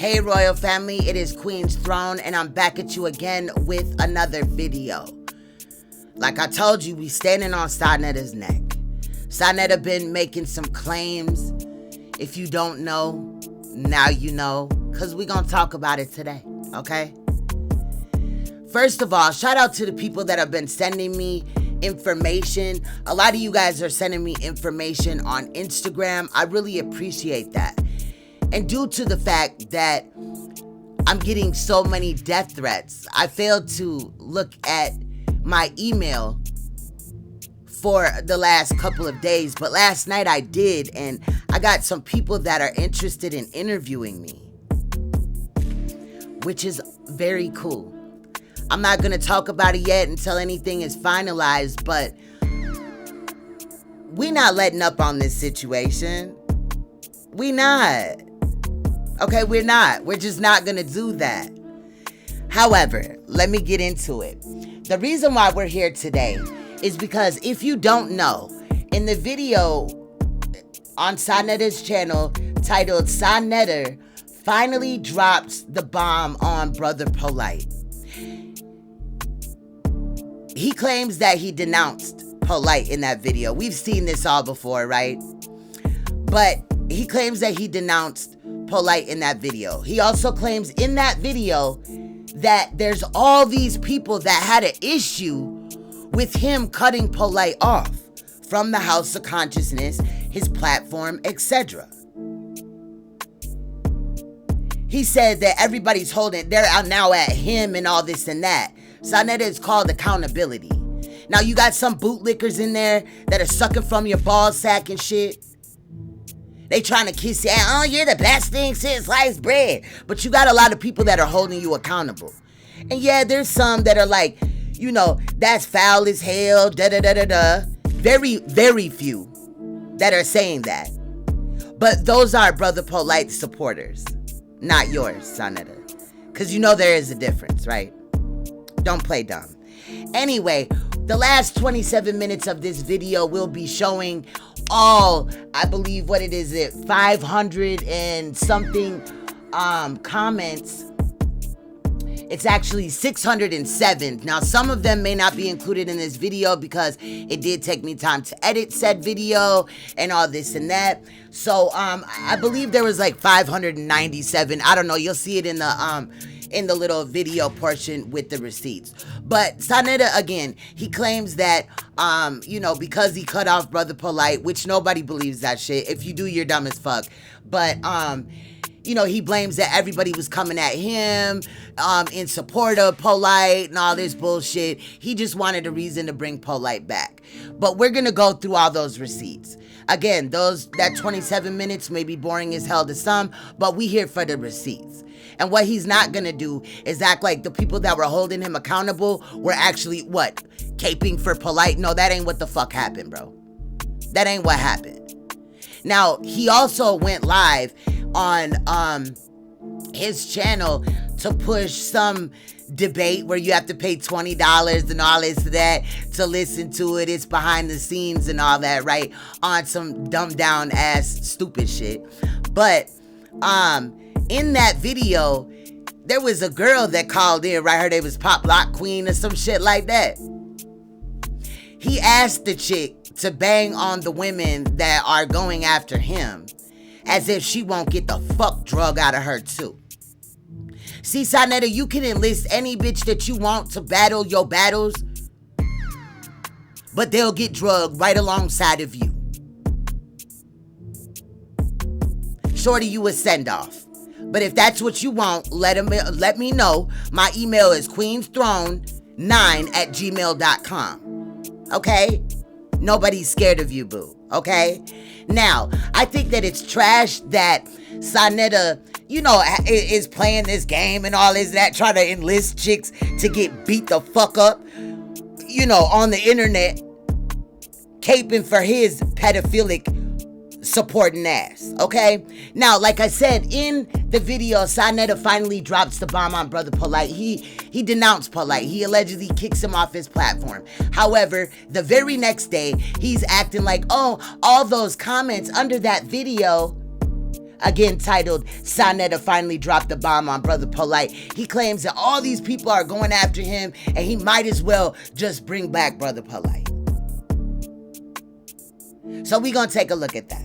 Hey Royal Family, it is Queen's Throne, and I'm back at you again with another video. Like I told you, we standing on Saneter's neck. Saneter been making some claims. If you don't know, now you know, because we gonna talk about it today, okay? First of all, shout out to the people that have been sending me information. A lot of you guys are sending me information on Instagram. I really appreciate that. And due to the fact that I'm getting so many death threats, I failed to look at my email for the last couple of days. But last night I did, and I got some people that are interested in interviewing me, which is very cool. I'm not going to talk about it yet until anything is finalized, but we not letting up on this situation. We not. Okay, we're not. We're just not going to do that. However, let me get into it. The reason why we're here today is because if you don't know, in the video on Saneter's channel titled Saneter finally drops the bomb on Brother Polight. He claims that he denounced Polight in that video. We've seen this all before, right? But he claims that he denounced Polight in that video. He also claims in that video that there's all these people that had an issue with him cutting Polight off from the House of Consciousness, his platform, etc. He said that everybody's they're out now at him and all this and that. Saneter is called accountability. Now you got some bootlickers in there that are sucking from your ball sack and shit. They trying to kiss you. Oh, you're the best thing since sliced bread. But you got a lot of people that are holding you accountable. And yeah, there's some that are like, you know, that's foul as hell, da-da-da-da-da. Very, very few that are saying that. But those are Brother Polight supporters, not yours, Saneter. Because you know there is a difference, right? Don't play dumb. Anyway, the last 27 minutes of this video will be showing all, I believe, 500 and something comments. It's actually 607. Now, some of them may not be included in this video because it did take me time to edit said video and all this and that. So, I believe there was like 597. I don't know. You'll see it in the little video portion with the receipts. But Saneter, again, he claims that, you know, because he cut off Brother Polight, which nobody believes that shit. If you do, you're dumb as fuck. But, you know, he blames that everybody was coming at him in support of Polight and all this bullshit. He just wanted a reason to bring Polight back. But we're going to go through all those receipts. Again, that 27 minutes may be boring as hell to some, but we here for the receipts. And what he's not going to do is act like the people that were holding him accountable were actually, caping for Polight? No, that ain't what the fuck happened, bro. That ain't what happened. Now, he also went live on his channel to push some debate where you have to pay $20 and all this that to listen to it. It's behind the scenes and all that, right? On some dumbed down ass stupid shit. But, in that video, there was a girl that called in, right? Her name was Pop Lock Queen or some shit like that. He asked the chick to bang on the women that are going after him as if she won't get the fuck drug out of her too. See, Saneter, you can enlist any bitch that you want to battle your battles, but they'll get drugged right alongside of you. Shorty, you a send-off. But if that's what you want, let me know. My email is queensthrone9@gmail.com. Okay? Nobody's scared of you, boo. Okay? Now, I think that it's trash that Saneter, you know, is playing this game and all this that, trying to enlist chicks to get beat the fuck up, you know, on the internet, caping for his pedophilic supporting ass, okay? Now, like I said, in the video, Saneter finally drops the bomb on Brother Polight. He denounced Polight. He allegedly kicks him off his platform. However, the very next day, he's acting like, oh, all those comments under that video again titled Saneter finally dropped the bomb on Brother Polight. He claims that all these people are going after him and he might as well just bring back Brother Polight. So we're going to take a look at that.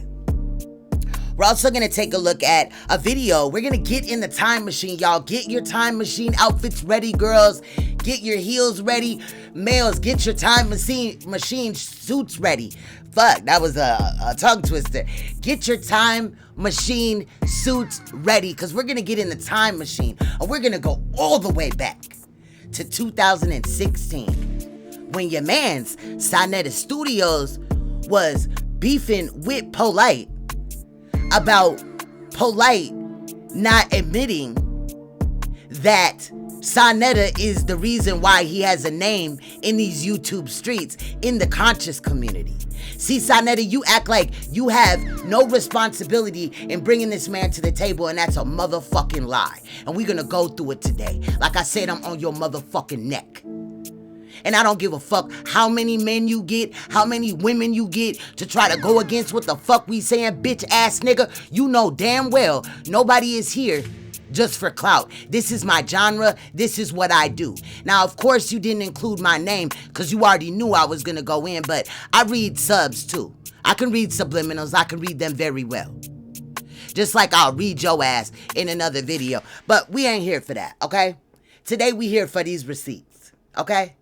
We're also going to take a look at a video. We're going to get in the time machine, y'all. Get your time machine outfits ready, girls. Get your heels ready. Males, get your time machine suits ready. Fuck, that was a tongue twister. Get your time machine suits ready, because we're going to get in the time machine. And we're going to go all the way back to 2016. When your man's Saneter Studios was beefing with Polight about Polight not admitting that Saneter is the reason why he has a name in these YouTube streets, in the conscious community. See, Saneter, you act like you have no responsibility in bringing this man to the table, and that's a motherfucking lie. And we're gonna go through it today. Like I said, I'm on your motherfucking neck. And I don't give a fuck how many men you get, how many women you get to try to go against what the fuck we saying, bitch ass nigga. You know damn well nobody is here just for clout. This is my genre. This is what I do. Now, of course, you didn't include my name because you already knew I was going to go in, but I read subs too. I can read subliminals. I can read them very well. Just like I'll read your ass in another video. But we ain't here for that, okay? Today we here for these receipts, okay?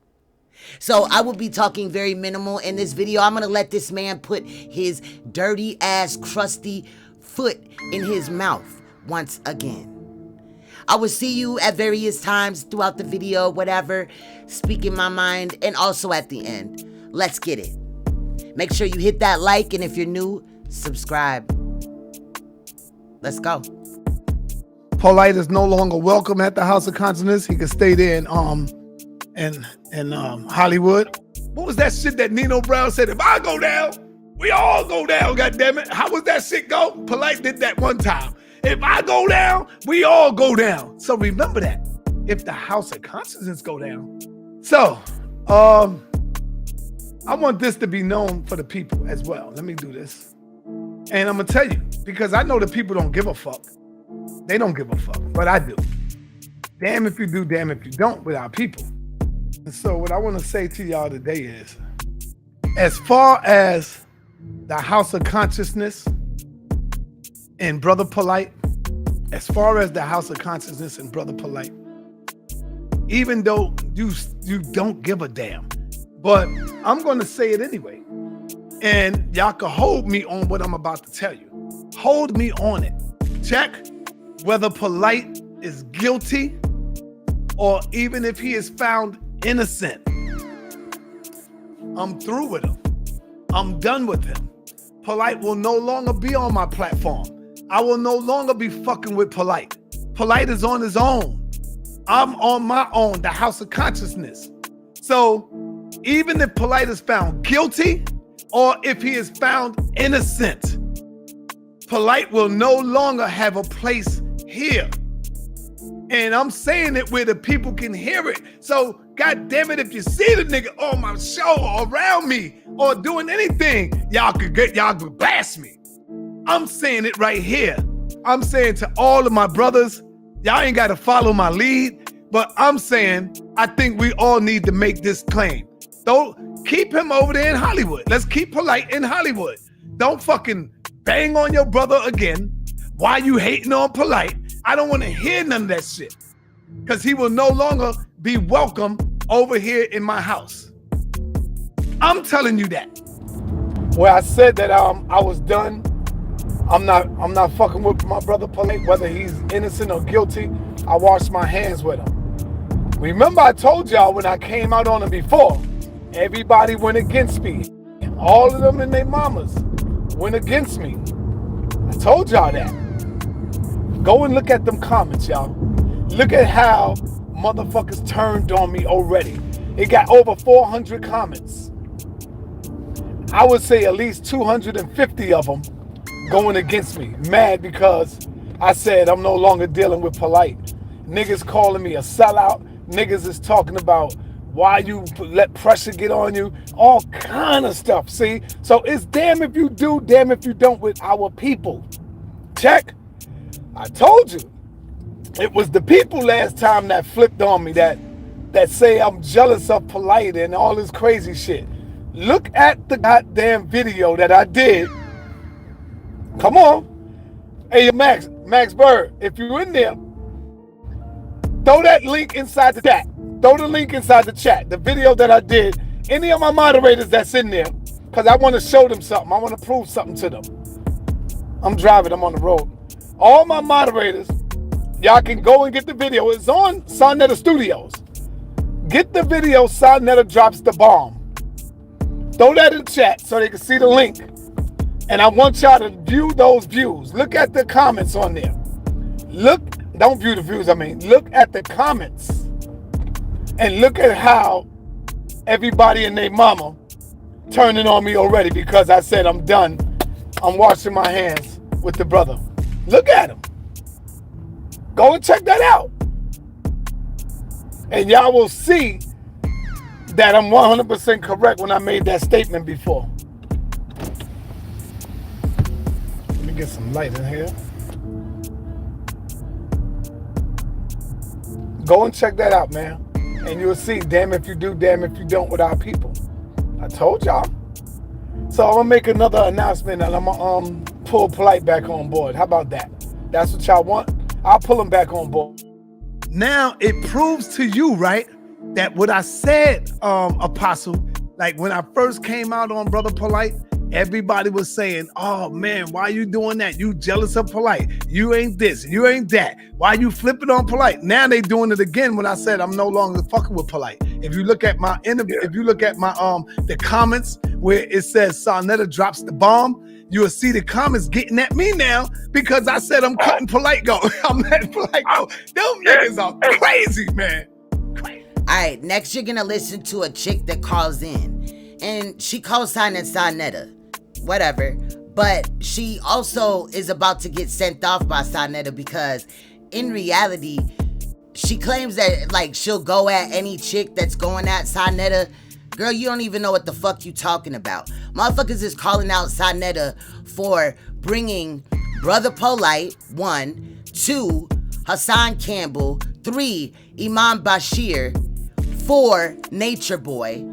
So I will be talking very minimal in this video. I'm going to let this man put his dirty ass, crusty foot in his mouth once again. I will see you at various times throughout the video, whatever, speaking my mind, and also at the end. Let's get it. Make sure you hit that like, and if you're new, subscribe. Let's go. Polight is no longer welcome at the House of Consciousness. He can stay there in Hollywood. What was that shit that Nino Brown said? If I go down, we all go down, goddammit. How was that shit go? Polight did that one time. If I go down, we all go down. So remember that. If the House of Consciousness go down. So, I want this to be known for the people as well. Let me do this. And I'm going to tell you, because I know the people don't give a fuck. They don't give a fuck, but I do. Damn if you do, damn if you don't with our people. And so what I want to say to y'all today is, as far as the House of Consciousness and Brother Polight, as far as the House of Consciousness and Brother Polight, even though you don't give a damn, but I'm going to say it anyway. And y'all can hold me on what I'm about to tell you. Hold me on it. Check whether Polight is guilty or even if he is found innocent. I'm through with him. I'm done with him. Polight will no longer be on my platform. I will no longer be fucking with Polight. Polight is on his own. I'm on my own, the House of Consciousness. So even if Polight is found guilty or if he is found innocent, Polight will no longer have a place here. And I'm saying it where the people can hear it. So, God damn it, if you see the nigga on my show or around me or doing anything, y'all could blast me. I'm saying it right here. I'm saying to all of my brothers, y'all ain't got to follow my lead, but I'm saying I think we all need to make this claim. Don't keep him over there in Hollywood. Let's keep Polight in Hollywood. Don't fucking bang on your brother again. Why you hating on Polight? I don't want to hear none of that shit, because he will no longer be welcome over here in my house. I'm telling you that. Where I said that I was done. I'm not fucking with my brother Polight, whether he's innocent or guilty. I washed my hands with him. Remember I told y'all when I came out on him before, everybody went against me. All of them and their mamas went against me. I told y'all that. Go and look at them comments, y'all. Look at how motherfuckers turned on me already. It got over 400 comments. I would say at least 250 of them going against me. Mad because I said I'm no longer dealing with Polight. Niggas calling me a sellout. Niggas is talking about why you let pressure get on you. All kind of stuff, see? So it's damn if you do, damn if you don't with our people. Check. I told you. It was the people last time that flipped on me that say I'm jealous of Polight and all this crazy shit. Look at the goddamn video that I did. Come on. Hey, Max Bird, if you're in there, throw that link inside the chat. Throw the link inside the chat. The video that I did. Any of my moderators that's in there, because I want to show them something. I want to prove something to them. I'm driving. I'm on the road. All my moderators, y'all can go and get the video. It's on Saneter Studios. Get the video. Saneter drops the bomb. Throw that in the chat so they can see the link. And I want y'all to view those views. Look at the comments on there. Don't view the views, look at the comments. And look at how everybody and their mama turning on me already because I said I'm done. I'm washing my hands with the brother. Look at him. Go and check that out. And y'all will see that I'm 100% correct when I made that statement before. Let me get some light in here. Go and check that out, man. And you'll see, damn if you do, damn if you don't with our people. I told y'all. So I'm gonna make another announcement and I'm gonna pull Polight back on board. How about that? That's what y'all want? I'll pull him back on board. Now it proves to you, right, that what I said, Apostle, like when I first came out on Brother Polight, everybody was saying, oh man, why you doing that? You jealous of Polight. You ain't this, you ain't that. Why you flipping on Polight? Now they doing it again when I said I'm no longer fucking with Polight. If you look at my interview, if you look at my the comments where it says Saneter drops the bomb, you'll see the comments getting at me now because I said I'm cutting Polight go. I'm letting Polight go. Them niggas are crazy, man. Crazy. All right, next you're gonna listen to a chick that calls in and she co-signed Saneter. Whatever, but she also is about to get sent off by Saneter because in reality she claims that like she'll go at any chick that's going at Saneter. Girl, you don't even know what the fuck you talking about. Motherfuckers is calling out Saneter for bringing Brother Polight, 1, 2, Hassan Campbell, 3, Imam Bashir, 4, Nature Boy,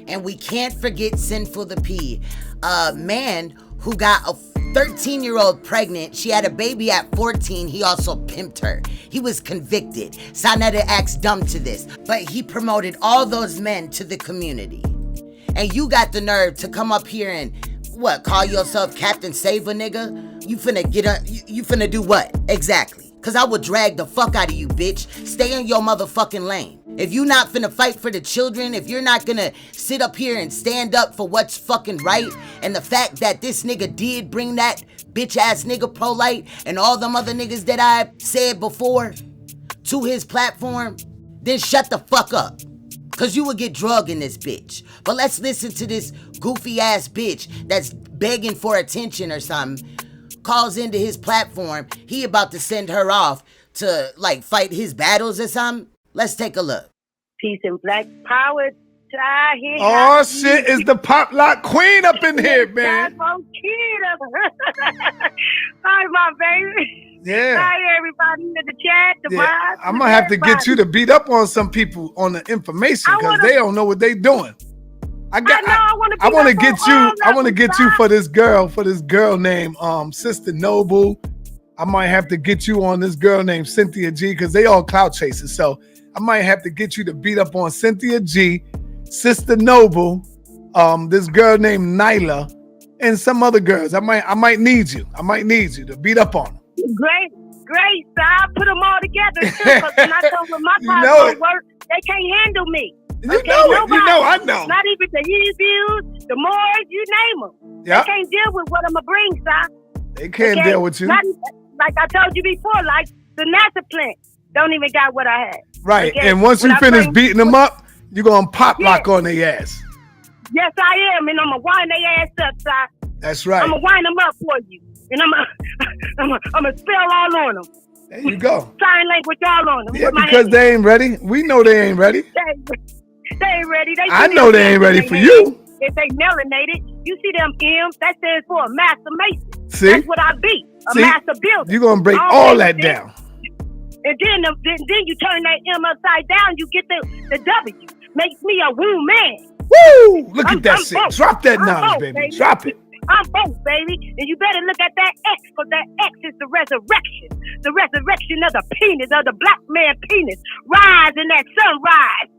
and we can't forget Sinful the P, a man who got a 13-year-old pregnant. She had a baby at 14. He also pimped her. He was convicted. Saneter acts dumb to this, but he promoted all those men to the community. And you got the nerve to come up here and what? Call yourself Captain Save a nigga? You finna do what exactly? Cause I will drag the fuck out of you, bitch. Stay in your motherfucking lane. If you not finna fight for the children, if you're not gonna sit up here and stand up for what's fucking right, and the fact that this nigga did bring that bitch ass nigga Polight and all them other niggas that I said before to his platform, then shut the fuck up. Cause you will get drugged in this bitch. But let's listen to this goofy ass bitch that's begging for attention or something. Calls into his platform. He about to send her off to like fight his battles or something. Let's take a look. Peace and black power. Here. Oh shit, is the pop lock queen up in here, man? Hi, my baby. Yeah. Hi, everybody in the chat. I'm gonna have to get you to beat up on some people on the information because they don't know what they doing. I want to get you. I want to get you for this girl named Sister Noble. I might have to get you on this girl named Cynthia G because they all clout chasers. So I might have to get you to beat up on Cynthia G, Sister Noble, this girl named Nyla, and some other girls. I might need you. I might need you to beat up on them. Great. So I put them all together too. Because when I told them my power work, they can't handle me. You know it. You know, I know. Not even the Hebrews, the Moors, you name them. Yep. They can't deal with what I'm going to bring, son. They can't deal with you. Not, like I told you before, like the NASA plant don't even got what I had. Right. Okay? And once you finish beating them up, you're going to pop lock on their ass. Yes, I am. And I'm going to wind their ass up, son. That's right. I'm going to wind them up for you. And I'm going to spell all on them. There you go. Sign language all on them. Yeah, because they ain't ready. We know they ain't ready. They ain't ready. I know they ain't ready for you. if they melanated. You see them M's, that stands for a master mason. See? That's what I be, a master builder. You're going to break all that down. And then you turn that M upside down, you get the W. Makes me a woo man. Woo! Look at that shit. Drop that knowledge, baby. Drop it. I'm both, baby. And you better look at that X, because that X is the resurrection. The resurrection of the penis, of the black man penis. Rise in that sunrise.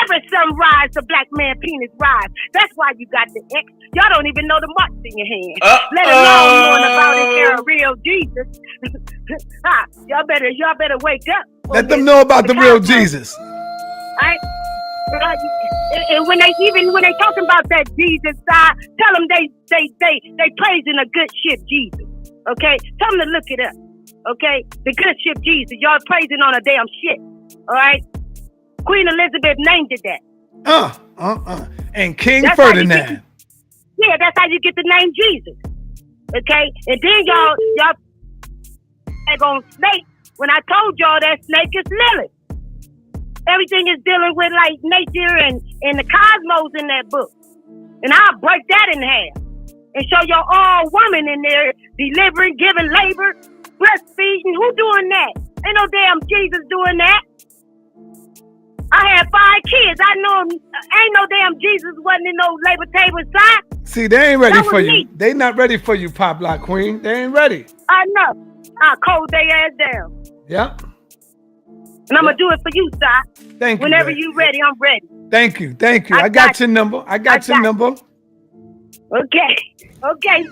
Every sunrise, the black man penis rise. That's why you got the X. Y'all don't even know the marks in your hand. Let alone knowing about it, you're a real Jesus. Y'all better wake up. Let them know about the real Jesus. Right? And when they talking about that Jesus side, tell them they praising a good ship Jesus. Okay, tell them to look it up. Okay, the good ship Jesus. Y'all praising on a damn ship. All right, Queen Elizabeth named it that. And King Ferdinand. That's how you get the name Jesus. Okay, and then y'all on snake. When I told y'all that snake is Lilith. Everything is dealing with like nature and the cosmos in that book. And I'll break that in half and show y'all all woman in there delivering, giving labor, breastfeeding. Who doing that? Ain't no damn Jesus doing that. I had 5 kids. I know ain't no damn Jesus wasn't in no labor table side. See, they ain't ready for you. Me. They not ready for you, Pop Block Queen. They ain't ready. I know. I'll cold their ass down. Yep. And I'm going to do it for you, Si. Thank you. Whenever you ready, I'm ready. Thank you. I got your number. I got your number. Okay.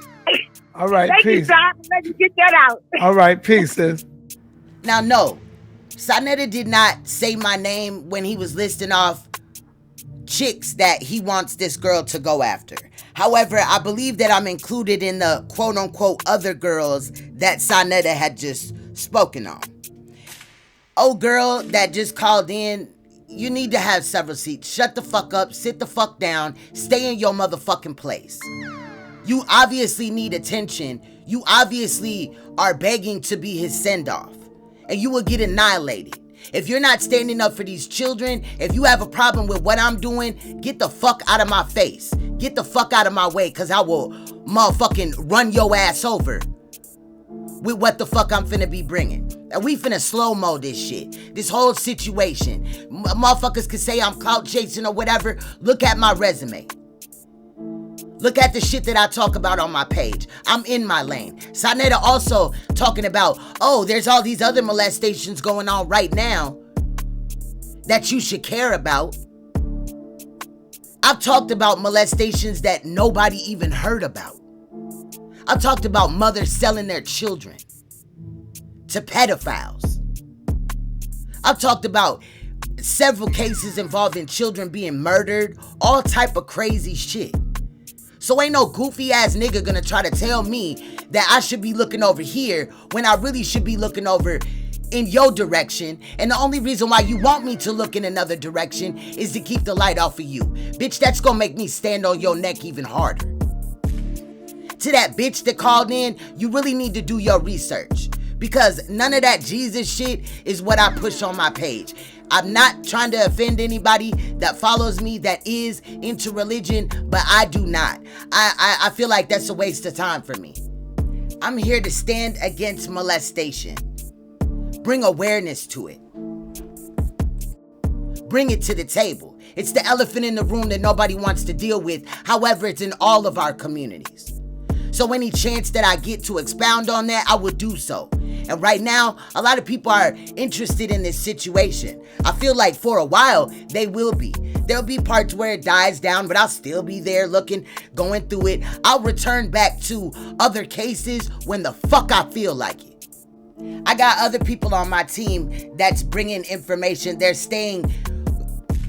All right, Thank peace. you, Si. Let me get that out. All right, peace, sis. Now, no. Saneter did not say my name when he was listing off chicks that he wants this girl to go after. However, I believe that I'm included in the quote-unquote other girls that Saneter had just spoken on. Oh, girl that just called in, you need to have several seats. Shut the fuck up, sit the fuck down, stay in your motherfucking place. You obviously need attention. You obviously are begging to be his send-off. And you will get annihilated. If you're not standing up for these children, if you have a problem with what I'm doing, get the fuck out of my face. Get the fuck out of my way, because I will motherfucking run your ass over with what the fuck I'm finna be bringing. And we finna slow-mo this shit. This whole situation. Motherfuckers could say I'm clout chasing or whatever. Look at my resume. Look at the shit that I talk about on my page. I'm in my lane. Saneter also talking about, oh, there's all these other molestations going on right now that you should care about. I've talked about molestations that nobody even heard about. I've talked about mothers selling their children to pedophiles. I've talked about several cases involving children being murdered, all type of crazy shit. So ain't no goofy ass nigga gonna try to tell me that I should be looking over here when I really should be looking over in your direction. And the only reason why you want me to look in another direction is to keep the light off of you. Bitch, that's gonna make me stand on your neck even harder. To that bitch that called in, you really need to do your research, because none of that Jesus shit is what I push on my page. I'm not trying to offend anybody that follows me that is into religion, but I do not. I feel like that's a waste of time for me. I'm here to stand against molestation. Bring awareness to it. Bring it to the table. It's the elephant in the room that nobody wants to deal with. However, it's in all of our communities. So any chance that I get to expound on that, I will do so. And right now, a lot of people are interested in this situation. I feel like for a while, they will be. There'll be parts where it dies down, but I'll still be there looking, going through it. I'll return back to other cases when the fuck I feel like it. I got other people on my team that's bringing information. They're staying,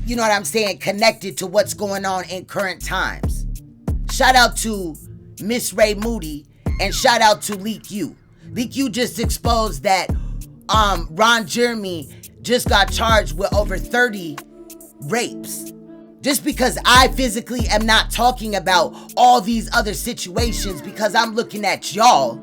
you know what I'm saying, connected to what's going on in current times. Shout out to Miss Ray Moody, and shout out to Leak U. Leak U just exposed that Ron Jeremy just got charged with over 30 rapes. Just because I physically am not talking about all these other situations because I'm looking at y'all,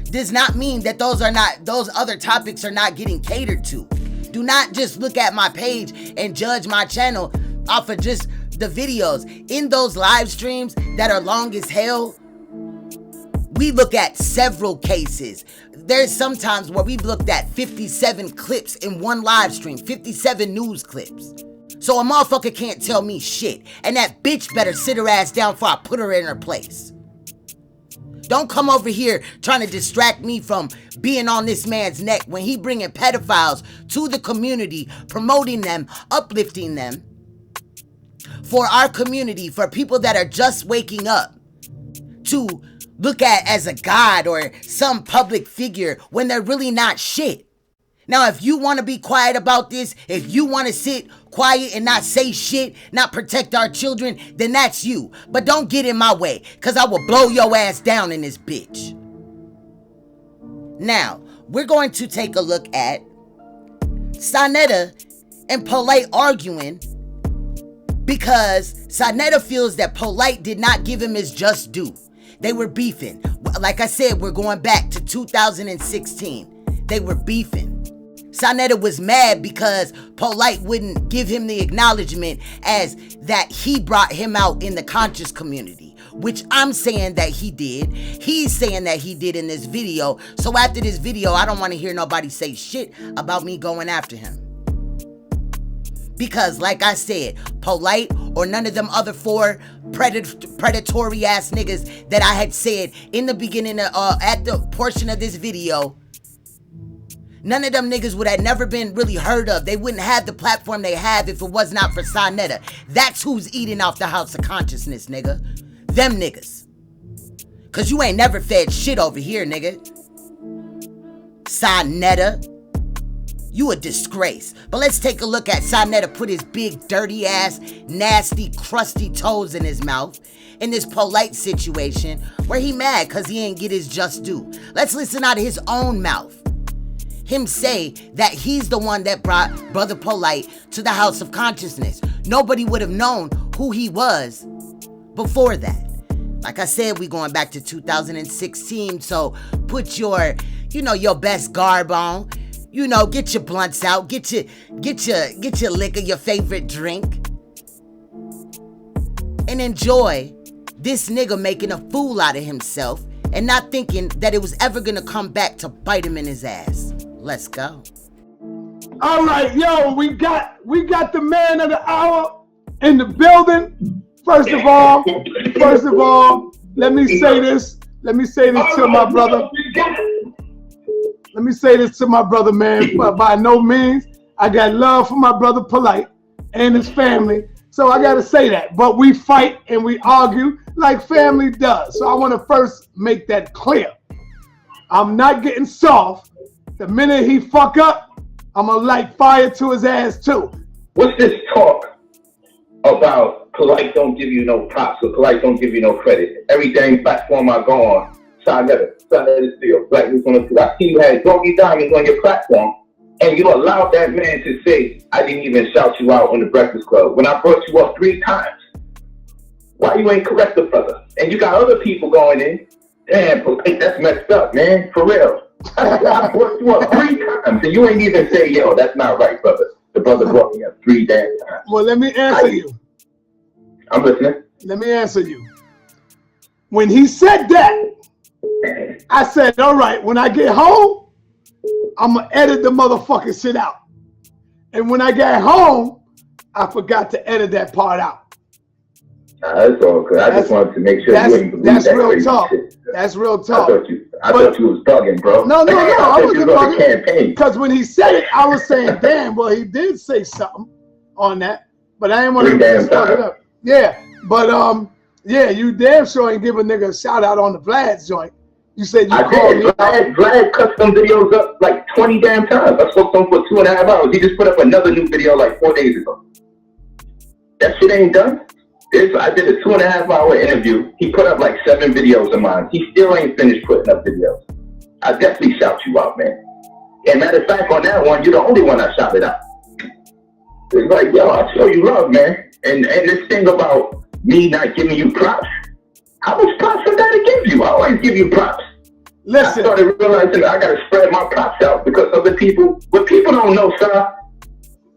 does not mean that those other topics are not getting catered to. Do not just look at my page and judge my channel off of just the videos in those live streams that are long as hell, we look at several cases. There's sometimes where we've looked at 57 clips in one live stream, 57 news clips. So a motherfucker can't tell me shit. And that bitch better sit her ass down before I put her in her place. Don't come over here trying to distract me from being on this man's neck when he bringing pedophiles to the community, promoting them, uplifting them for our community, for people that are just waking up to look at as a god or some public figure when they're really not shit. Now, if you want to be quiet about this, if you want to sit quiet and not say shit, not protect our children, then that's you. But don't get in my way, because I will blow your ass down in this bitch. Now, we're going to take a look at Saneter and Polight arguing because Saneter feels that Polight did not give him his just due. They were beefing. Like I said, we're going back to 2016. They were beefing. Saneter was mad because Polight wouldn't give him the acknowledgement as that he brought him out in the conscious community, which I'm saying that he did. He's saying that he did in this video. So after this video, I don't want to hear nobody say shit about me going after him. Because like I said, Polight or none of them other 4 predatory ass niggas that I had said in the beginning of, at the portion of this video, none of them niggas would have never been really heard of. They wouldn't have the platform they have if it was not for Saneter. That's who's eating off the House of Consciousness, nigga. Them niggas. Cause you ain't never fed shit over here, nigga. Saneter. You a disgrace. But let's take a look at Saneter put his big, dirty ass, nasty, crusty toes in his mouth in this Polight situation where he mad cause he ain't get his just due. Let's listen out of his own mouth. Him say that he's the one that brought Brother Polight to the House of Consciousness. Nobody would have known who he was before that. Like I said, we going back to 2016, so put your, your best garb on. Get your blunts out, get your liquor, your favorite drink, and enjoy this nigga making a fool out of himself and not thinking that it was ever gonna come back to bite him in his ass. Let's go. All right, yo, we got the man of the hour in the building. First of all, let me say this to my brother. Let me say this to my brother, man. By no means, I got love for my brother Polight and his family. So I gotta say that. But we fight and we argue like family does. So I want to first make that clear. I'm not getting soft. The minute he fuck up, I'm gonna light fire to his ass too. What's this talk about Polight don't give you no props or Polight don't give you no credit? Every damn platform I go on, Saneter still Black News 102. I see you had Doggy Diamonds on your platform, and you allowed that man to say, I didn't even shout you out on the Breakfast Club when I brought you up 3 times. Why you ain't correct the brother? And you got other people going in. Damn, Polight, that's messed up, man. For real. I brought you up 3 times, and you ain't even say, yo, that's not right, brother. The brother brought me up 3 damn times. Well, let me answer you. I'm listening. Let me answer you. When he said that, I said, all right, when I get home, I'm going to edit the motherfucking shit out. And when I got home, I forgot to edit that part out. That's all good. I just wanted to make sure you didn't believe that's that real crazy talk. shit. That's real talk. I thought you was bugging, bro. No, I wasn't bugging. Because when he said it, I was saying, damn, well, he did say something on that. But I didn't want to just fuck it up. Yeah, but yeah, you damn sure ain't give a nigga a shout out on the Vlad's joint. You said you called me. Vlad cut some videos up like 20 damn times. I spoke to him for 2.5 hours. He just put up another new video like 4 days ago. That shit ain't done. I did a 2.5 hour interview. He put up like 7 videos of mine. He still ain't finished putting up videos. I definitely shout you out, man. And matter of fact, on that one, you're the only one I shouted out. It's like, yo, I show you love, man. And this thing about me not giving you props, how much props I gotta give you? I always give you props. Listen. I started realizing I gotta spread my props out because other people, what people don't know, sir,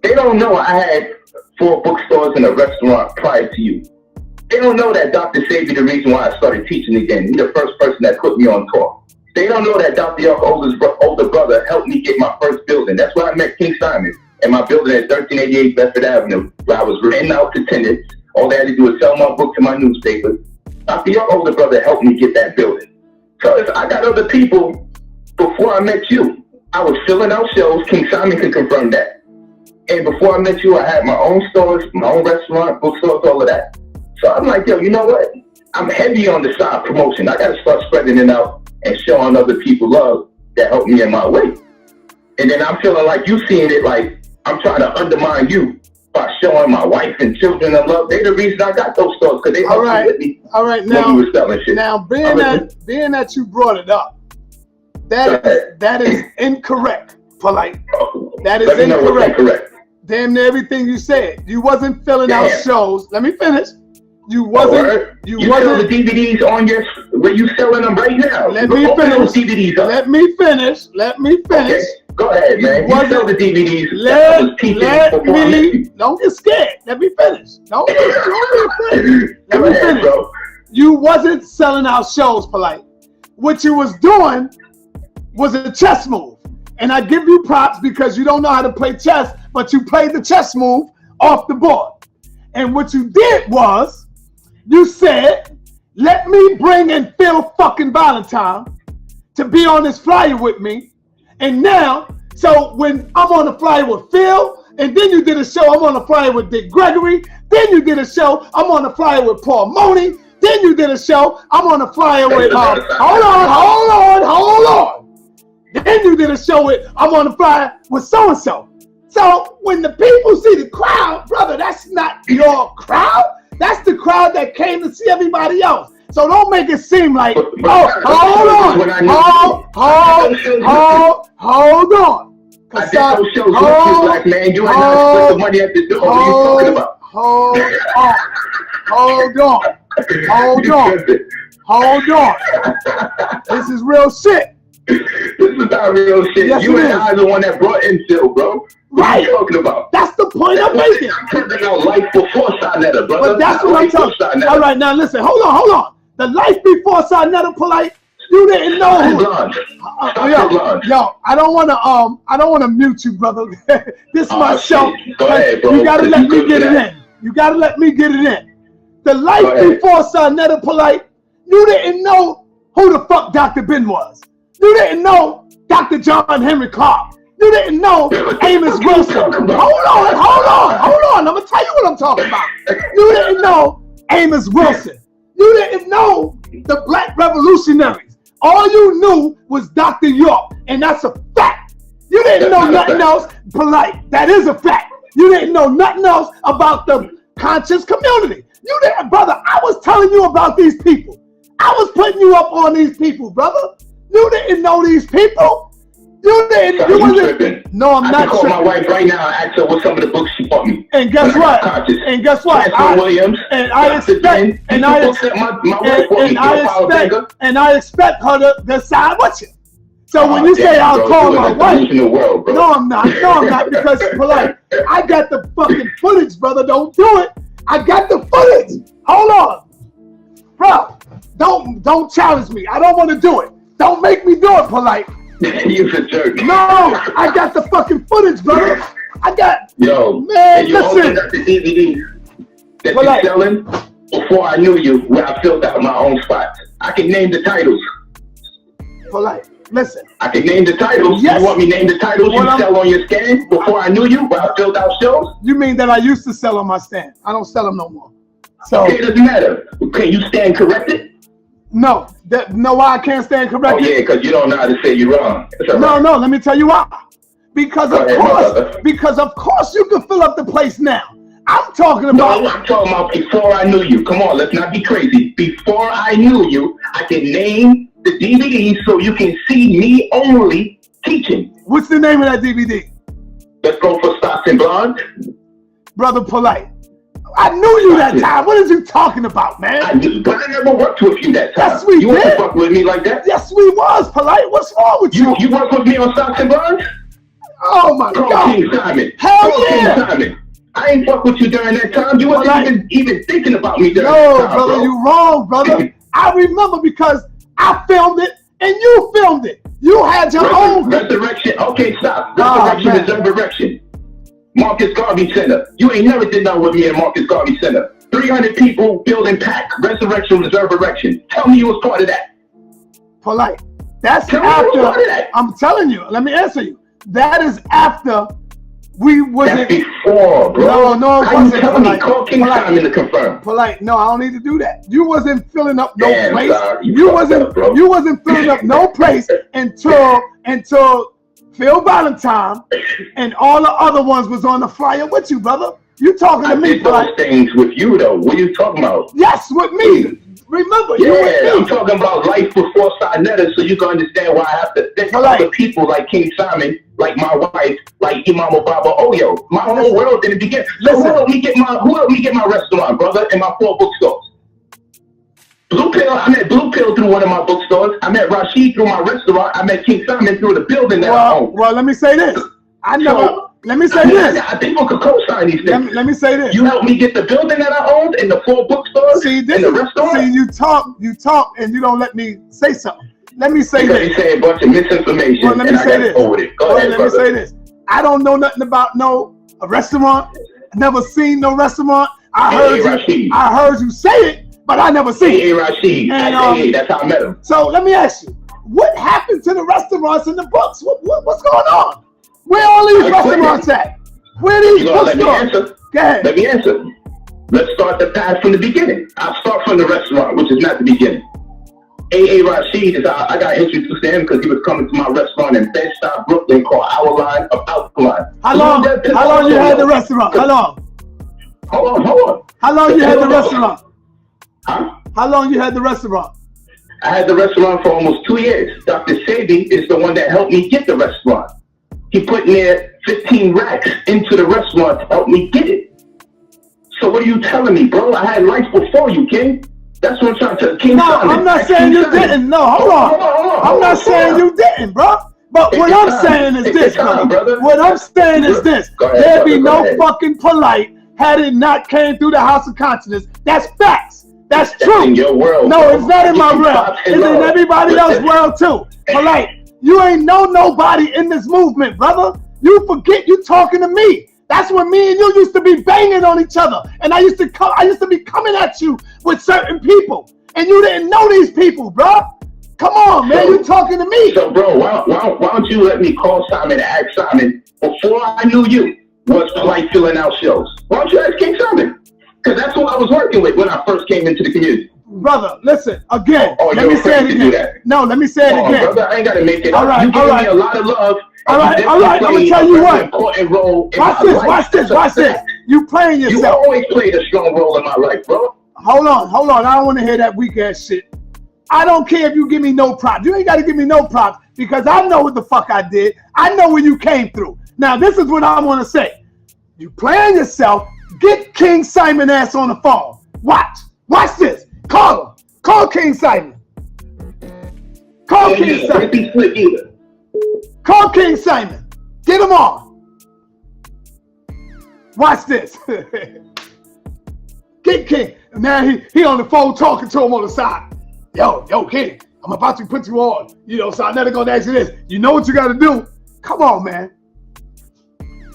They don't know I had 4 bookstores and a restaurant prior to you. They don't know that Dr. saved me the reason why I started teaching again. He's the first person that put me on tour. They don't know that Dr. York's older brother helped me get my first building. That's where I met King Simon. And my building at 1388 Bedford Avenue, where I was renting out to tenants. All they had to do was sell my book to my newspaper. Dr. York's older brother helped me get that building. So if I got other people before I met you, I was filling out shows. King Simon can confirm that. And before I met you, I had my own stores, my own restaurant, bookstores, all of that. So I'm like, yo, you know what? I'm heavy on the side promotion. I got to start spreading it out and showing other people love that helped me in my way. And then I'm feeling like you seeing it like I'm trying to undermine you by showing my wife and children the love. They're the reason I got those stores because they helped me with me. All right, now being that you brought it up, that is incorrect, Polight. That is incorrect. Damn near everything you said. You wasn't filling out shows. Let me finish. You wasn't. You sell the DVDs on your where you selling them right now. Let me finish. Let me finish. Okay. Go ahead, man. You sell the DVDs. Don't get scared. Let me finish. Don't get scared. Let me finish. Bro. You wasn't selling out shows, Polight. What you was doing was a chess move. And I give you props because you don't know how to play chess, but you played the chess move off the board. And what you did was, you said, let me bring in Phil fucking Valentine to be on this flyer with me. And now, so when I'm on the flyer with Phil, and then you did a show, I'm on the flyer with Dick Gregory, then you did a show, I'm on the flyer with Paul Mooney, then you did a show, I'm on the flyer with, hold on. Then you did a show with, I'm on the flyer with so-and-so. So when the people see the crowd, brother, that's not your crowd. That's the crowd that came to see everybody else. So don't make it seem like, hold on. I did those shows with you, black man. You ain't not split the money at the door. What are you talking about? Hold on. This is real shit. This is not real shit. Yes, you and I are the one that brought in Phil, bro. What are you talking about? That's the point I'm making. I'm talking about life before Saneter, brother. But that's what I'm talking about. All right, now listen. Hold on. The life before Saneter, Polight, you didn't know who. Yo, I don't want to mute you, brother. This is my show. Go ahead, bro. You gotta let me get it in. You gotta let me get it in. The life before Saneter, Polight, you didn't know who the fuck Dr. Ben was. You didn't know Dr. John Henry Clark. You didn't know Amos Wilson. Hold on. I'm going to tell you what I'm talking about. You didn't know Amos Wilson. You didn't know the Black Revolutionaries. All you knew was Dr. York, and that's a fact. You didn't know nothing else. Polight, that is a fact. You didn't know nothing else about the conscious community. You didn't, brother. I was telling you about these people. I was putting you up on these people, brother. You didn't know these people. You didn't. You wasn't. Tripping. No, I'm not. I can call my wife right now and ask her what some of the books she bought me. And guess what? Williams. And I expect her to decide with you. So when you say I'll call my wife, no, I'm not. Because Polight, I got the fucking footage, brother. Don't do it. I got the footage. Hold on, bro. Don't challenge me. I don't want to do it. Don't make me do it, Polight. You're a jerk. No, I got the fucking footage, brother. I got. Yo, man, you listen. Got the DVDs that you're selling before I knew you, where I filled out my own spots. I can name the titles. Polight, listen. I can name the titles. Yes. You want me to name the titles you sell on your stand before I knew you, where I filled out shows? You mean that I used to sell on my stand? I don't sell them no more. So okay, it doesn't matter. Can you stand corrected? No, why I can't stand corrected? Oh yeah, because you don't know how to say you're wrong. No, let me tell you why. Because of course you can fill up the place now. I'm talking about. No, I'm talking about before I knew you. Come on, let's not be crazy. Before I knew you, I can name the DVD so you can see me only teaching. What's the name of that DVD? Let's go for Stocks and Blonde. Brother Polight. I knew you that time. What is you talking about, man? I knew, but I never worked with you that time. Yes, we did. You wasn't fuck with me like that. Yes, we was, Polight. What's wrong with you? You worked with me on Stocks and Bonds? Oh my God. King Simon. Hell yeah. King Simon. I ain't fuck with you during that time. You wasn't even thinking about me during that No, time, brother, bro. you wrong, brother. I remember because I filmed it and you filmed it. You had your own Resurrection. Okay, stop. Oh, Resurrection. Marcus Garvey Center. You ain't never did nothing with me at Marcus Garvey Center. 300 people building pack. Resurrection was Resurrection. Tell me you was part of that. Polight. That's Tell me you was part of after. that. I'm telling you. Let me answer you. That is after we wasn't. That's before, bro. No, it How you wasn't. telling me? Polight. Call King Simon to confirm. Polight. No, I don't need to do that. You wasn't filling up no Damn, place. dog, You fucked wasn't. up, bro. You wasn't filling up no place until Phil Valentine and all the other ones was on the flyer with you, brother. You talking to I me, did those Polight? things with you, though. What are you talking about? Yes, with me. Remember, you with Yeah, I'm me. talking about life before Saneter, so you can understand why I have to think of Polight. other people like King Simon, like my wife, like Imam Baba Oyo. My whole world didn't begin. So who helped me get my restaurant, brother, and my 4 bookstores? Blue Pill, I met Blue Pill through one of my bookstores. I met Rashid through my restaurant. I met King Simon through the building that I own. Well, let me say this. Let me say this. People could co-sign these things. Let me say this. You helped me get the building that I owned and the 4 bookstores and the restaurant. See, you talk, and you don't let me say something. Let me say because this. you say a bunch of misinformation. Well, let me and I say got this. over it. Go ahead, let brother. me say this. I don't know nothing about a restaurant. Never seen no restaurant. I heard you say it, but I never seen it. Rashid. And, that's how I met him. So let me ask you, what happened to the restaurants in the books? What's going on? Where all these restaurants at? Where these Let me bookstores? answer. Go ahead. Let me answer. Let's start the path from the beginning. I'll start from the restaurant, which is not the beginning. Rashid is I got introduced to him because he was coming to my restaurant in Bed-Stuy, Brooklyn, called Our Line of Alkaline. How long you had the restaurant? How long? Hold on. How long you had the restaurant? Huh? How long you had the restaurant? I had the restaurant for almost 2 years. Dr. Sabi is the one that helped me get the restaurant. He put in there 15 racks into the restaurant to help me get it. So what are you telling me, bro? I had life before you, King. That's what I'm trying to tell King Simon. I'm not saying you didn't. No, hold on. I'm not saying you didn't, bro. But what I'm saying is this, brother. What I'm saying is this. There'd be no fucking Polight had it not came through the House of Consciousness. That's facts. That's true. That's in your world. No, bro. it's not in my world. It's in everybody else's world too. Polight, you ain't know nobody in this movement, brother. You forget you talking to me. That's when me and you used to be banging on each other, and I used to be coming at you with certain people, and you didn't know these people, bro. Come on, man, you talking to me. So, bro, why don't you let me call Simon and ask Simon before I knew you? Was Polight filling out shows? Why don't you ask King Simon? Because that's who I was working with when I first came into the community. Brother, listen, again. Let me say it again. No, let me say it again. Brother, I ain't got to make it all right, You gave me a lot of love. All right, I'm going to tell you what. Watch this. You playing yourself. You always played a strong role in my life, bro. Hold on. I don't want to hear that weak ass shit. I don't care if you give me no props. You ain't got to give me no props because I know what the fuck I did. I know where you came through. Now, this is what I want to say. You playing yourself. Get King Simon ass on the phone. Watch this. Call him. Call King Simon. Call King Simon. Call King Simon. Get him on. Watch this. Get King. Now he on the phone talking to him on the side. Yo, King, I'm about to put you on. So I'm never gonna ask you this. You know what you gotta do? Come on, man.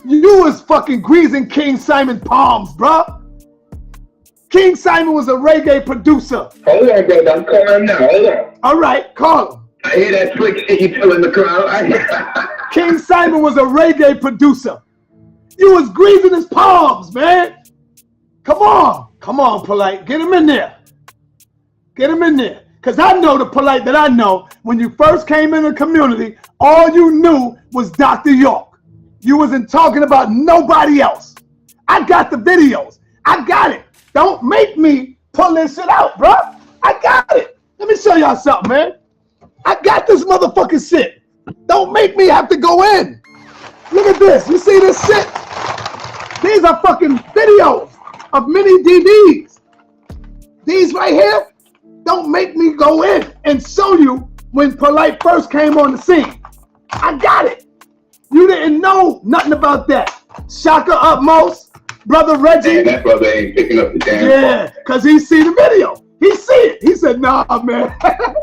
You was fucking greasing King Simon palms, bruh. King Simon was a reggae producer. Hold on, brother. I'm calling him now. Hold on. All right, call him. I hear that slick shit you telling the crowd. King Simon was a reggae producer. You was greasing his palms, man. Come on, Polight. Get him in there. Because I know the Polight that I know. When you first came in the community, all you knew was Dr. York. You wasn't talking about nobody else. I got the videos. I got it. Don't make me pull this shit out, bro. I got it. Let me show y'all something, man. I got this motherfucking shit. Don't make me have to go in. Look at this. You see this shit? These are fucking videos of mini DVDs. These right here, don't make me go in and show you when Polight first came on the scene. I got it. You didn't know nothing about that. Shaka Utmost, Brother Reggie. Man, that brother ain't picking up the damn Yeah, because he see the video. He see it. He said, nah, man.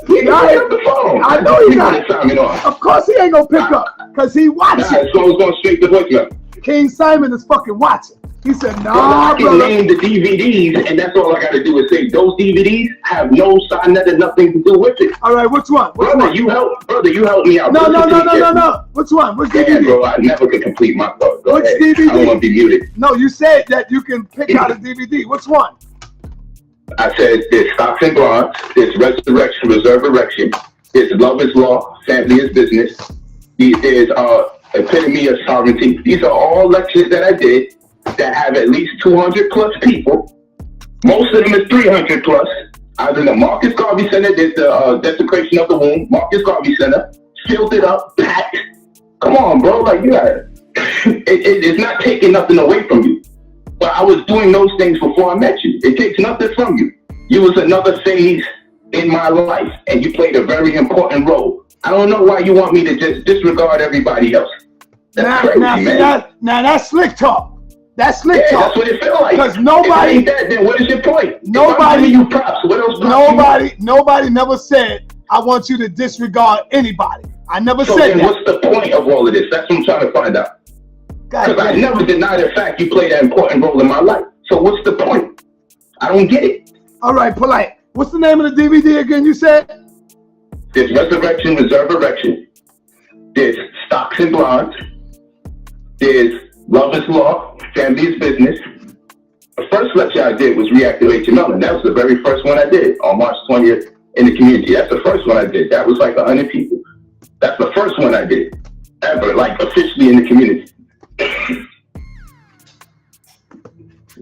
He ain't pick up the phone. I know he not. Of course he ain't gonna pick up, because he watching. Nah, so it's going straight to voicemail. King Simon is fucking watching. He said, nah, I can brother. name the DVDs, and that's all I got to do is say those DVDs have no Saneter, nothing to do with it. All right, which one? Brother, you help me out. No. Which one? Which DVD? Yeah, bro, I never could complete my thought. Go Which ahead. DVD? I don't want to be muted. No, you said that you can pick out a DVD. Which one? I said there's Stocks and Bonds, there's Resurrection, Reserve Erection, there's Love is Law, Family is Business, there's Epitome of Sovereignty. These are all lectures that I did that have at least 200 plus people. Most of them is 300 plus. I was in the Marcus Garvey Center, there's the Desecration of the Womb, Marcus Garvey Center, filled it up, packed. Come on, bro, like you got it. It's not taking nothing away from you. But I was doing those things before I met you. It takes nothing from you. You was another phase in my life, and you played a very important role. I don't know why you want me to just disregard everybody else. That's crazy, man. Now that's slick talk. That's slick talk. That's what it feels like. Because nobody. If it ain't that, then what is your point? Nobody. You props. What else? Nobody never said I want you to disregard anybody. I never so said then that. What's the point of all of this? That's what I'm trying to find out. Because I never denied the fact you played an important role in my life. So what's the point? I don't get it. All right, Polight. What's the name of the DVD again? You said? There's Resurrection, Reserve Erection. There's Stocks and Bonds. There's Love is Law, Family is Business. The first lecture I did was Reactivate Your Melon. That was the very first one I did on March 20th in the community. That's the first one I did. That was like 100 people. That's the first one I did ever, like officially in the community.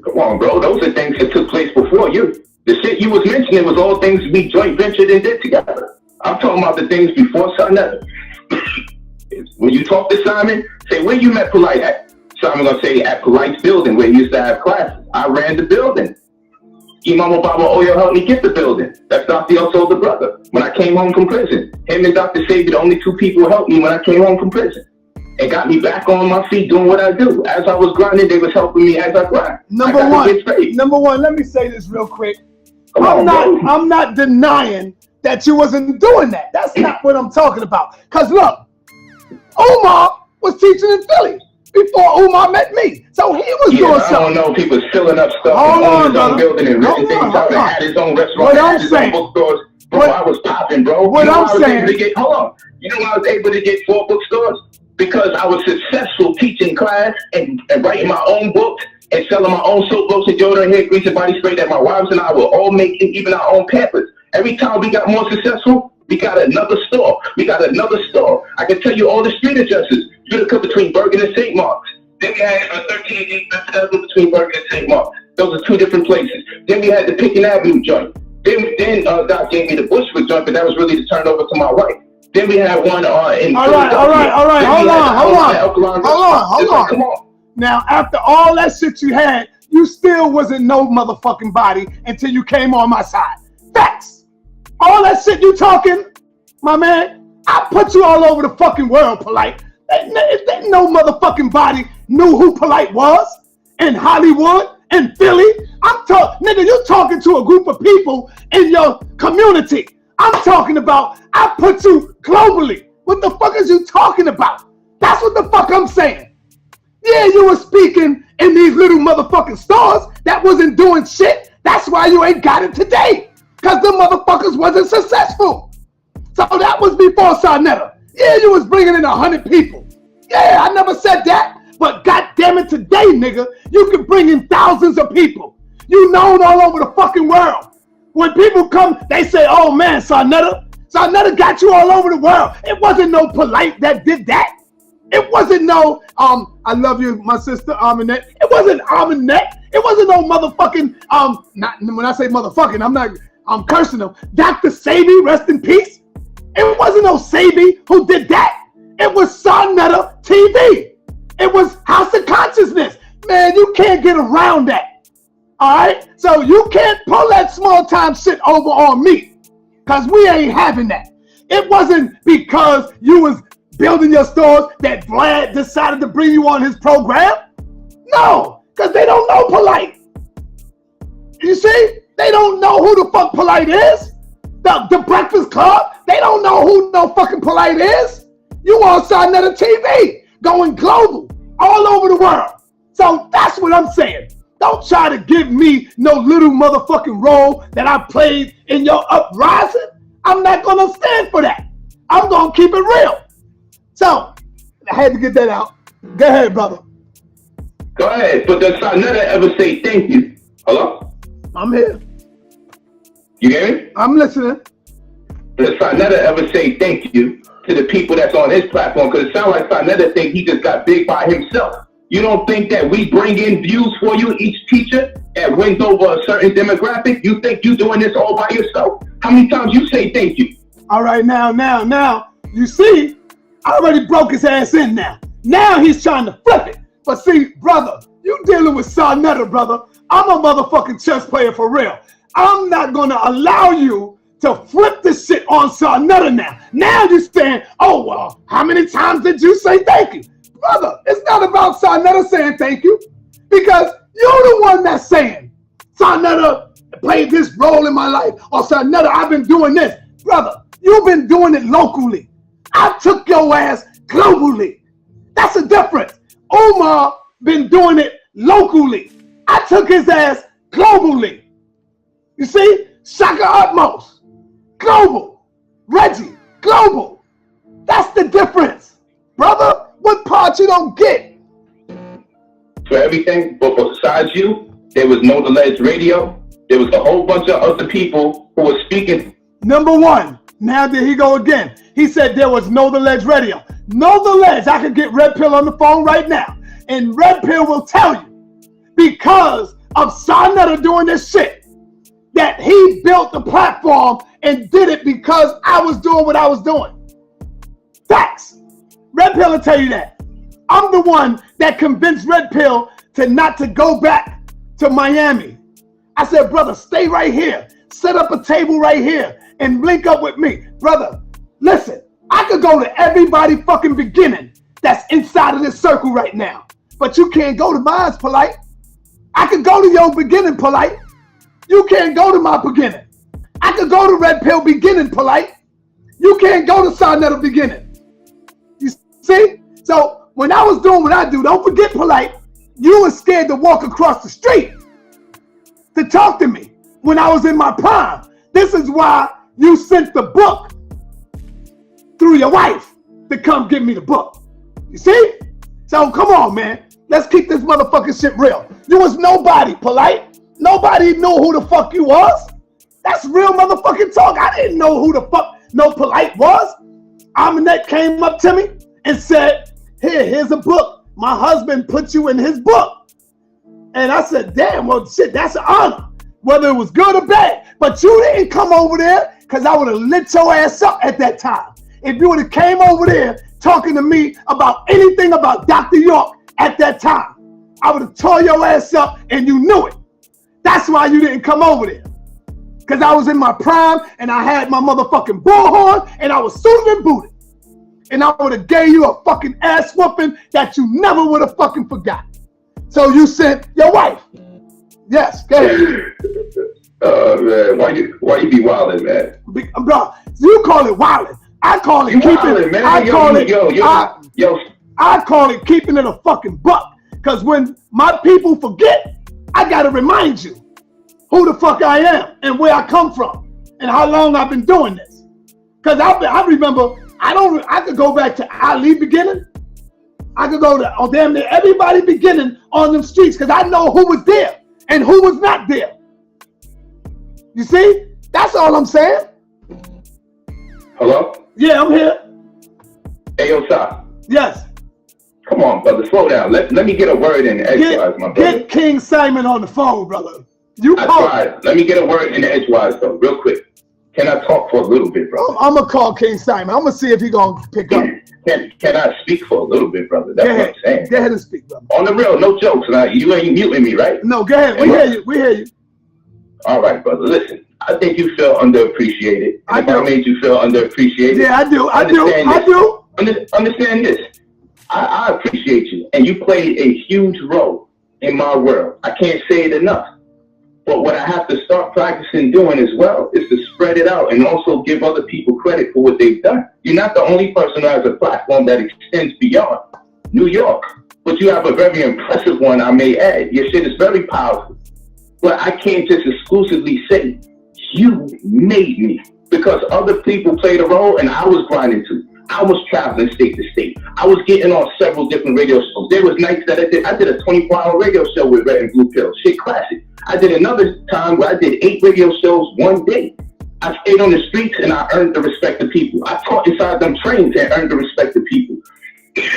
Come on, bro. Those are things that took place before you. The shit you was mentioning was all things we joint ventured and did together. I'm talking about the things before Saneter. When you talk to Simon, say where you met Polight at. Simon gonna say at Polight's building where he used to have classes. I ran the building. Imam Baba Oyo helped me get the building. That's Dr. Yo's older brother. When I came home from prison, him and Dr. Savior, the only two people who helped me when I came home from prison. And got me back on my feet doing what I do. As I was grinding, they was helping me as I grind. Number one, let me say this real quick. I'm not denying that you wasn't doing that. That's not what I'm talking about. Because look, Umar was teaching in Philly before Umar met me. So he was doing something. I don't know if he was filling up stuff and owning his own building and renting things out and had his own restaurant and his own bookstores. Bro, I was popping, bro. What I'm saying. Hold on. You know why I was able to get 4 bookstores? Because I was successful teaching class and writing my own books and selling my own soap, lotion, deodorant, hair grease, and body spray that my wives and I were all making, even our own pampers. Every time we got more successful, we got another store. I can tell you all the street addresses. You could come between Bergen and St. Mark's. Then we had a 1387 between Bergen and St. Mark's. Those are 2 different places. Then we had the Pickens Avenue joint. Then Doc gave me the Bushwick joint, but that was really to turn over to my wife. Then we had one in All right. Hold on. Come on. Now, after all that shit you had, you still wasn't no motherfucking body until you came on my side. Facts. All that shit you talking, my man, I put you all over the fucking world, Polight. That no motherfucking body knew who Polight was in Hollywood, in Philly. Nigga, you talking to a group of people in your community. I'm talking about, I put you globally. What the fuck is you talking about? That's what the fuck I'm saying. Yeah, you were speaking in these little motherfucking stores that wasn't doing shit. That's why you ain't got it today. Because the motherfuckers wasn't successful. So that was before Saneter. Yeah, you was bringing in 100 people. Yeah, I never said that. But goddamn it, today, nigga, you can bring in thousands of people. You known all over the fucking world. When people come, they say, oh man, Saneter got you all over the world. It wasn't no Polight that did that. It wasn't no, I love you, my sister, Aminette. It wasn't Aminette. It wasn't no motherfucking, not when I say motherfucking, I'm cursing them. Dr. Sabi, rest in peace. It wasn't no Sabi who did that. It was Saneter TV. It was House of Consciousness. Man, you can't get around that. All right? So you can't pull that small time shit over on me. Because we ain't having that. It wasn't because you was building your stores that Vlad decided to bring you on his program? No, because they don't know Polight. You see? They don't know who the fuck Polight is. The Breakfast Club, they don't know who no fucking Polight is. You on Saneter TV, going global, all over the world. So that's what I'm saying. Don't try to give me no little motherfucking role that I played in your uprising. I'm not gonna stand for that. I'm gonna keep it real. So, I had to get that out. Go ahead, brother. Go ahead, but does Saneter ever say thank you? Hello? I'm here. You hear me? I'm listening. Does Saneter ever say thank you to the people that's on his platform? Because it sounds like Saneter think he just got big by himself. You don't think that we bring in views for you, each teacher, that wins over a certain demographic? You think you doing this all by yourself? How many times you say thank you? All right, now, you see, I already broke his ass in now. Now he's trying to flip it. But see, brother, you dealing with Saneter, brother. I'm a motherfucking chess player for real. I'm not gonna allow you to flip this shit on Saneter now. Now you're saying, oh, well, how many times did you say thank you? Brother, it's not about Saneter saying thank you, because you're the one that's saying, Saneter played this role in my life, or Saneter, I've been doing this. Brother, you've been doing it locally. I took your ass globally. That's the difference. Omar been doing it locally. I took his ass globally. You see? Shaka Utmost, global. Reggie, global. That's the difference. Brother, what part you don't get? For everything, but besides you, there was No The Ledge Radio. There was a whole bunch of other people who were speaking. Number one, now there he go again. He said there was No The Ledge Radio. No The Ledge, I could get Red Pill on the phone right now. And Red Pill will tell you, because of Saneter doing this shit, that he built the platform and did it because I was doing what I was doing. Facts. Red Pill will tell you that. I'm the one that convinced Red Pill not to go back to Miami. I said, brother, stay right here. Set up a table right here and link up with me. Brother, listen, I could go to everybody fucking beginning that's inside of this circle right now. But you can't go to mine, Polight. I could go to your beginning, Polight. You can't go to my beginning. I could go to Red Pill beginning, Polight. You can't go to Saneter beginning. You see? So when I was doing what I do, don't forget, Polight, you were scared to walk across the street to talk to me when I was in my prime. This is why you sent the book through your wife to come give me the book. You see? So come on, man. Let's keep this motherfucking shit real. You was nobody, Polight. Nobody knew who the fuck you was. That's real motherfucking talk. I didn't know who the fuck no Polight was. Aminette came up to me and said, here's a book. My husband put you in his book. And I said, damn, well, shit, that's an honor, whether it was good or bad. But you didn't come over there because I would have lit your ass up at that time. If you would have came over there talking to me about anything about Dr. York at that time, I would have tore your ass up and you knew it. That's why you didn't come over there. Because I was in my prime and I had my motherfucking bullhorn and I was suited and booted. And I would have gave you a fucking ass whooping that you never would have fucking forgot. So you sent your wife. Yes, go ahead. Man, why you be wildin', man? Bro, you call it wildin'. I call it keeping it. I call it keeping it a fucking buck. Because when my people forget, I gotta remind you who the fuck I am and where I come from and how long I've been doing this. Because I remember, I could go back to Ali beginning. I could go to damn near everybody beginning on them streets because I know who was there and who was not there. You see? That's all I'm saying. Hello? Yeah, I'm here. Hey, yo, Sa. Yes. Come on, brother, slow down. Let me get a word in edgewise, my brother. Get King Simon on the phone, brother. I tried. Let me get a word in edgewise, though, real quick. Can I talk for a little bit, brother? I'm going to call King Simon. I'm going to see if he's going to pick up. Can I speak for a little bit, brother? That's what I'm saying. Go ahead and speak, brother. On the real, no jokes. Now, you ain't muting me, right? No, go ahead. We hear you. We hear you. All right, brother. Listen, I think you feel underappreciated. If I made you feel underappreciated. Yeah, I do. Understand this. I appreciate you, and you played a huge role in my world. I can't say it enough. But what I have to start practicing doing as well is to spread it out and also give other people credit for what they've done. You're not the only person who has a platform that extends beyond New York, but you have a very impressive one, I may add. Your shit is very powerful. But I can't just exclusively say, you made me, because other people played a role and I was grinding too. I was traveling state to state. I was getting on several different radio shows. There was nights that I did a 24-hour radio show with Red and Blue Pill. Shit classic. I did another time where I did 8 radio shows one day. I stayed on the streets and I earned the respect of people. I taught inside them trains and earned the respect of people.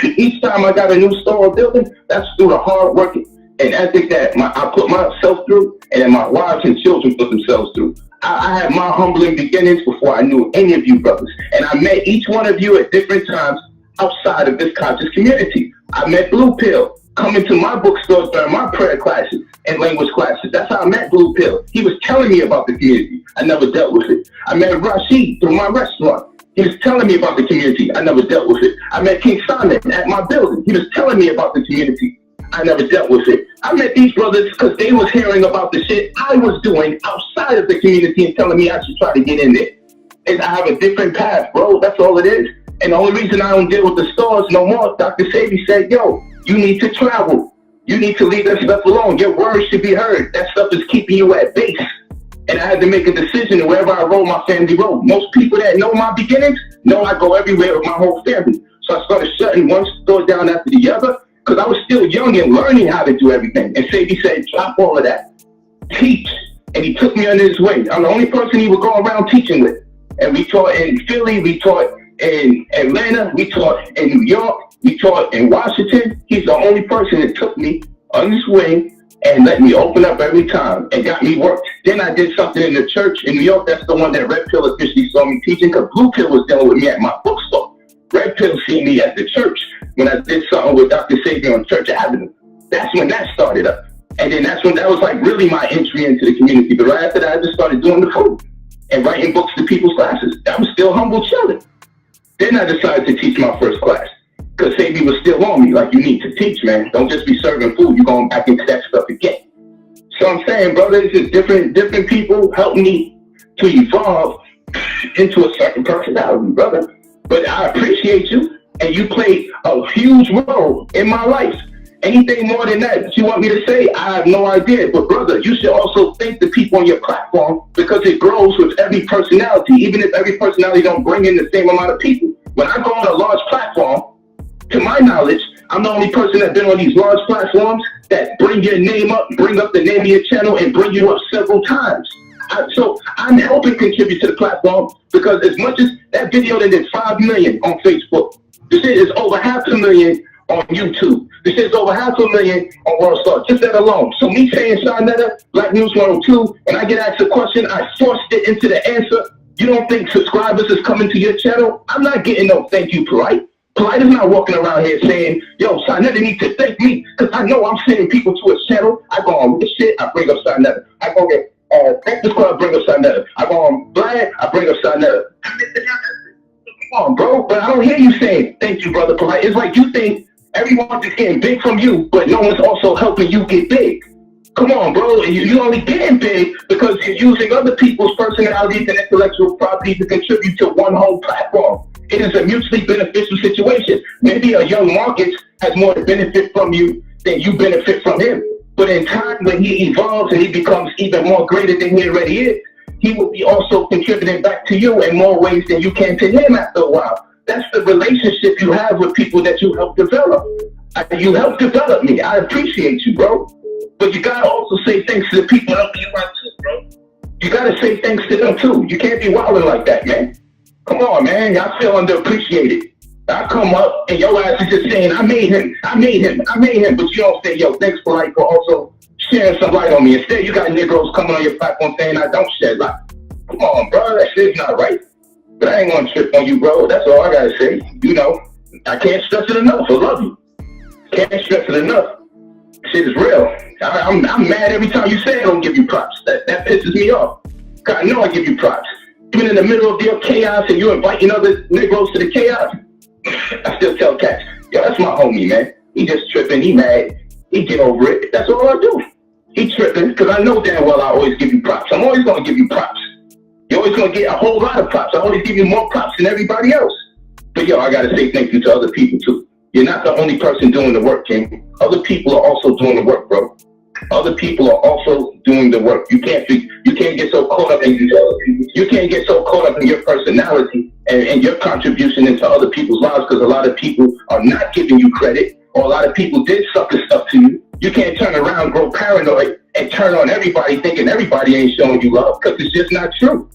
Each time I got a new store or building, that's through the hard work and ethic that I put myself through and my wives and children put themselves through. I had my humbling beginnings before I knew any of you brothers. And I met each one of you at different times outside of this conscious community. I met Blue Pill coming to my bookstores during my prayer classes and language classes. That's how I met Blue Pill. He was telling me about the community. I never dealt with it. I met Rashid through my restaurant. He was telling me about the community. I never dealt with it. I met King Saneter at my building. He was telling me about the community. I never dealt with it. I met these brothers because they was hearing about the shit I was doing outside of the community and telling me I should try to get in there. And I have a different path, bro. That's all it is. And the only reason I don't deal with the stores no more, Dr. Sabi said, yo, you need to travel. You need to leave that stuff alone. Your words should be heard. That stuff is keeping you at base. And I had to make a decision, and wherever I roll, my family roll. Most people that know my beginnings know I go everywhere with my whole family. So I started shutting one store down after the other, because I was still young and learning how to do everything. And Sadie said, drop all of that. Teach. And he took me under his wing. I'm the only person he would go around teaching with. And we taught in Philly, we taught in Atlanta, we taught in New York, we taught in Washington. He's the only person that took me under his wing and let me open up every time and got me work. Then I did something in the church in New York. That's the one that Red Pill officially saw me teaching, because Blue Pill was dealing with me at my bookstore. Red Pill seen me at the church when I did something with Dr. Sabi on Church Avenue. That's when that started up. And then that's when that was like really my entry into the community. But right after that, I just started doing the food and writing books to people's classes. I was still humble chilling. Then I decided to teach my first class, because Sabi was still on me, like, you need to teach, man. Don't just be serving food. You're going back into that stuff again. So I'm saying, brothers, it's different people help me to evolve into a certain personality, brother. But I appreciate you, and you played a huge role in my life. Anything more than that you want me to say, I have no idea. But brother, you should also thank the people on your platform, because it grows with every personality, even if every personality don't bring in the same amount of people. When I go on a large platform, to my knowledge, I'm the only person that's been on these large platforms that bring your name up, bring up the name of your channel, and bring you up several times. So I'm helping contribute to the platform, because as much as that video that did 5 million on Facebook, this shit is over 500,000 on YouTube. This is over 500,000 on WorldStar, just that alone. So me saying Saneter, Black News 102, and I get asked a question, I forced it into the answer. You don't think subscribers is coming to your channel? I'm not getting no thank you, Polight. Polight is not walking around here saying, yo, Saneter needs to thank me, because I know I'm sending people to his channel. I go on this shit, I bring up Saneter. I go get Breakfast Club, I bring up Saneter. I go on Vlad, I bring up Saneter. Come on, bro, but I don't hear you saying thank you, brother Polight. It's like you think everyone's just getting big from you, but no one's also helping you get big. Come on, bro. You're only getting big because you're using other people's personalities and intellectual property to contribute to one whole platform. It is a mutually beneficial situation. Maybe a young Marcus has more to benefit from you than you benefit from him. But in time, when he evolves and he becomes even more greater than he already is, he will be also contributing back to you in more ways than you can to him after a while. That's the relationship you have with people that you help develop. You help develop me. I appreciate you, bro. But you gotta also say thanks to the people helping you out too, bro. You gotta say thanks to them too. You can't be wilding like that, man. Come on, man. I feel underappreciated. I come up and your ass is just saying, I made him. But you don't say, yo, thanks for also sharing some light on me. Instead, you got Negroes coming on your platform saying I don't shed light. Come on, bro. That shit's not right. But I ain't gonna trip on you, bro. That's all I gotta say. You know, I can't stress it enough. I love you. Can't stress it enough. Shit is real. I'm mad every time you say I don't give you props. That pisses me off. Cause I know I give you props. Even in the middle of your chaos and you're inviting other Negroes to the chaos, I still tell cats, yo, that's my homie, man. He just tripping, he mad, he get over it. That's all I do. He tripping, because I know damn well I always give you props. I'm always going to give you props. You're always going to get a whole lot of props. I always give you more props than everybody else. But yo, I got to say thank you to other people too. You're not the only person doing the work, King. Other people are also doing the work, bro. Other people are also doing the work. You can't get so caught up in you can't get so caught up in your personality and your contribution into other people's lives, because a lot of people are not giving you credit, or a lot of people did sucker stuff to you. You can't turn around, grow paranoid, and turn on everybody thinking everybody ain't showing you love, because it's just not true.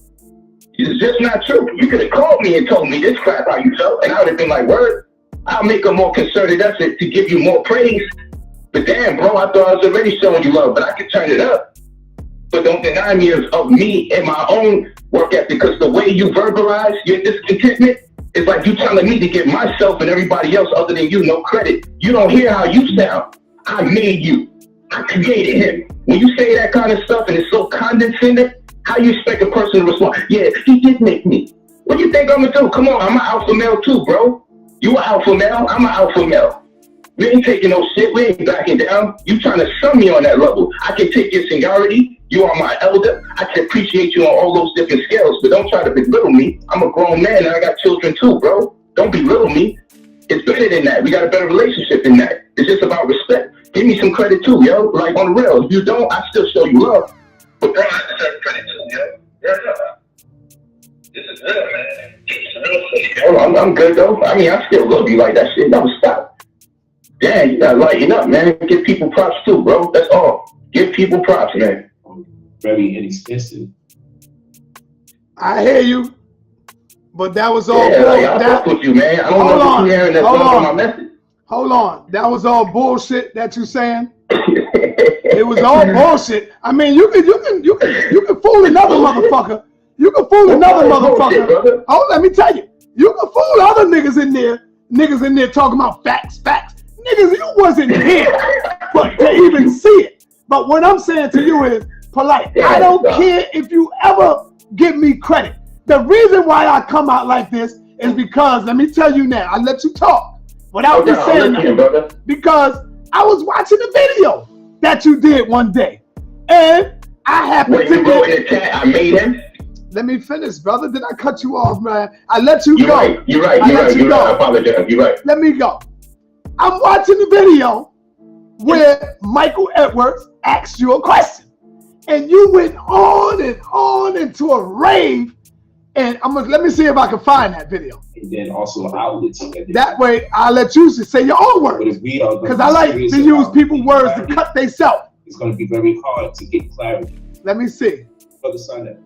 It's just not true. You could have called me and told me this crap how you felt, and I would have been like, word, I'll make a more concerted effort to give you more praise. But damn, bro, I thought I was already showing you love, but I can turn it up. But don't deny me of me and my own work ethic, because the way you verbalize your discontentment is like you telling me to give myself and everybody else other than you no credit. You don't hear how you sound. I made you. I created him. When you say that kind of stuff and it's so condescending, how you expect a person to respond? Yeah, he did make me. What do you think I'm gonna do? Come on, I'm an alpha male too, bro. You an alpha male, I'm an alpha male. We ain't taking no shit, we ain't backing down. You trying to sum me on that level. I can take your seniority, you are my elder, I can appreciate you on all those different scales, but don't try to belittle me. I'm a grown man and I got children too, bro. Don't belittle me. It's better than that. We got a better relationship than that. It's just about respect. Give me some credit too, yo. Like on the real. If you don't, I still show you love. But bro, I deserve credit too, yo. Yeah. This is real, man. It's real. I'm good though. I mean, I still love you like that shit. Never stop. Damn, you gotta lighten up, man. Give people props too, bro. That's all. Give people props, man. Very inexpensive. I hear you, but that was all. Yeah, like, I fuck with you, man. I don't know if you're hearing that song my message. Hold on, that was all bullshit that you saying. It was all bullshit. I mean, you can fool another motherfucker. You can fool another motherfucker. Oh, let me tell you, you can fool other niggas in there. Niggas in there talking about facts. Niggas, you wasn't here, but to even see it. But what I'm saying to you is, Polight, I don't care if you ever give me credit. The reason why I come out like this is because, let me tell you now, I let you talk without me saying nothing. Because I was watching the video that you did one day, and I happened to go in the chat. I made him. Let me finish, brother. Did I cut you off, man? I let you go. Right. You're right. I apologize. You're right. Let me go. I'm watching the video where Michael Edwards asked you a question, and you went on and on into a rave. And let me see if I can find that video. And then also outlets. That way, I'll let you say your own words. Because I like to use people's words to cut themselves. It's going to be very hard to get clarity. Let me see. Brother Saneter.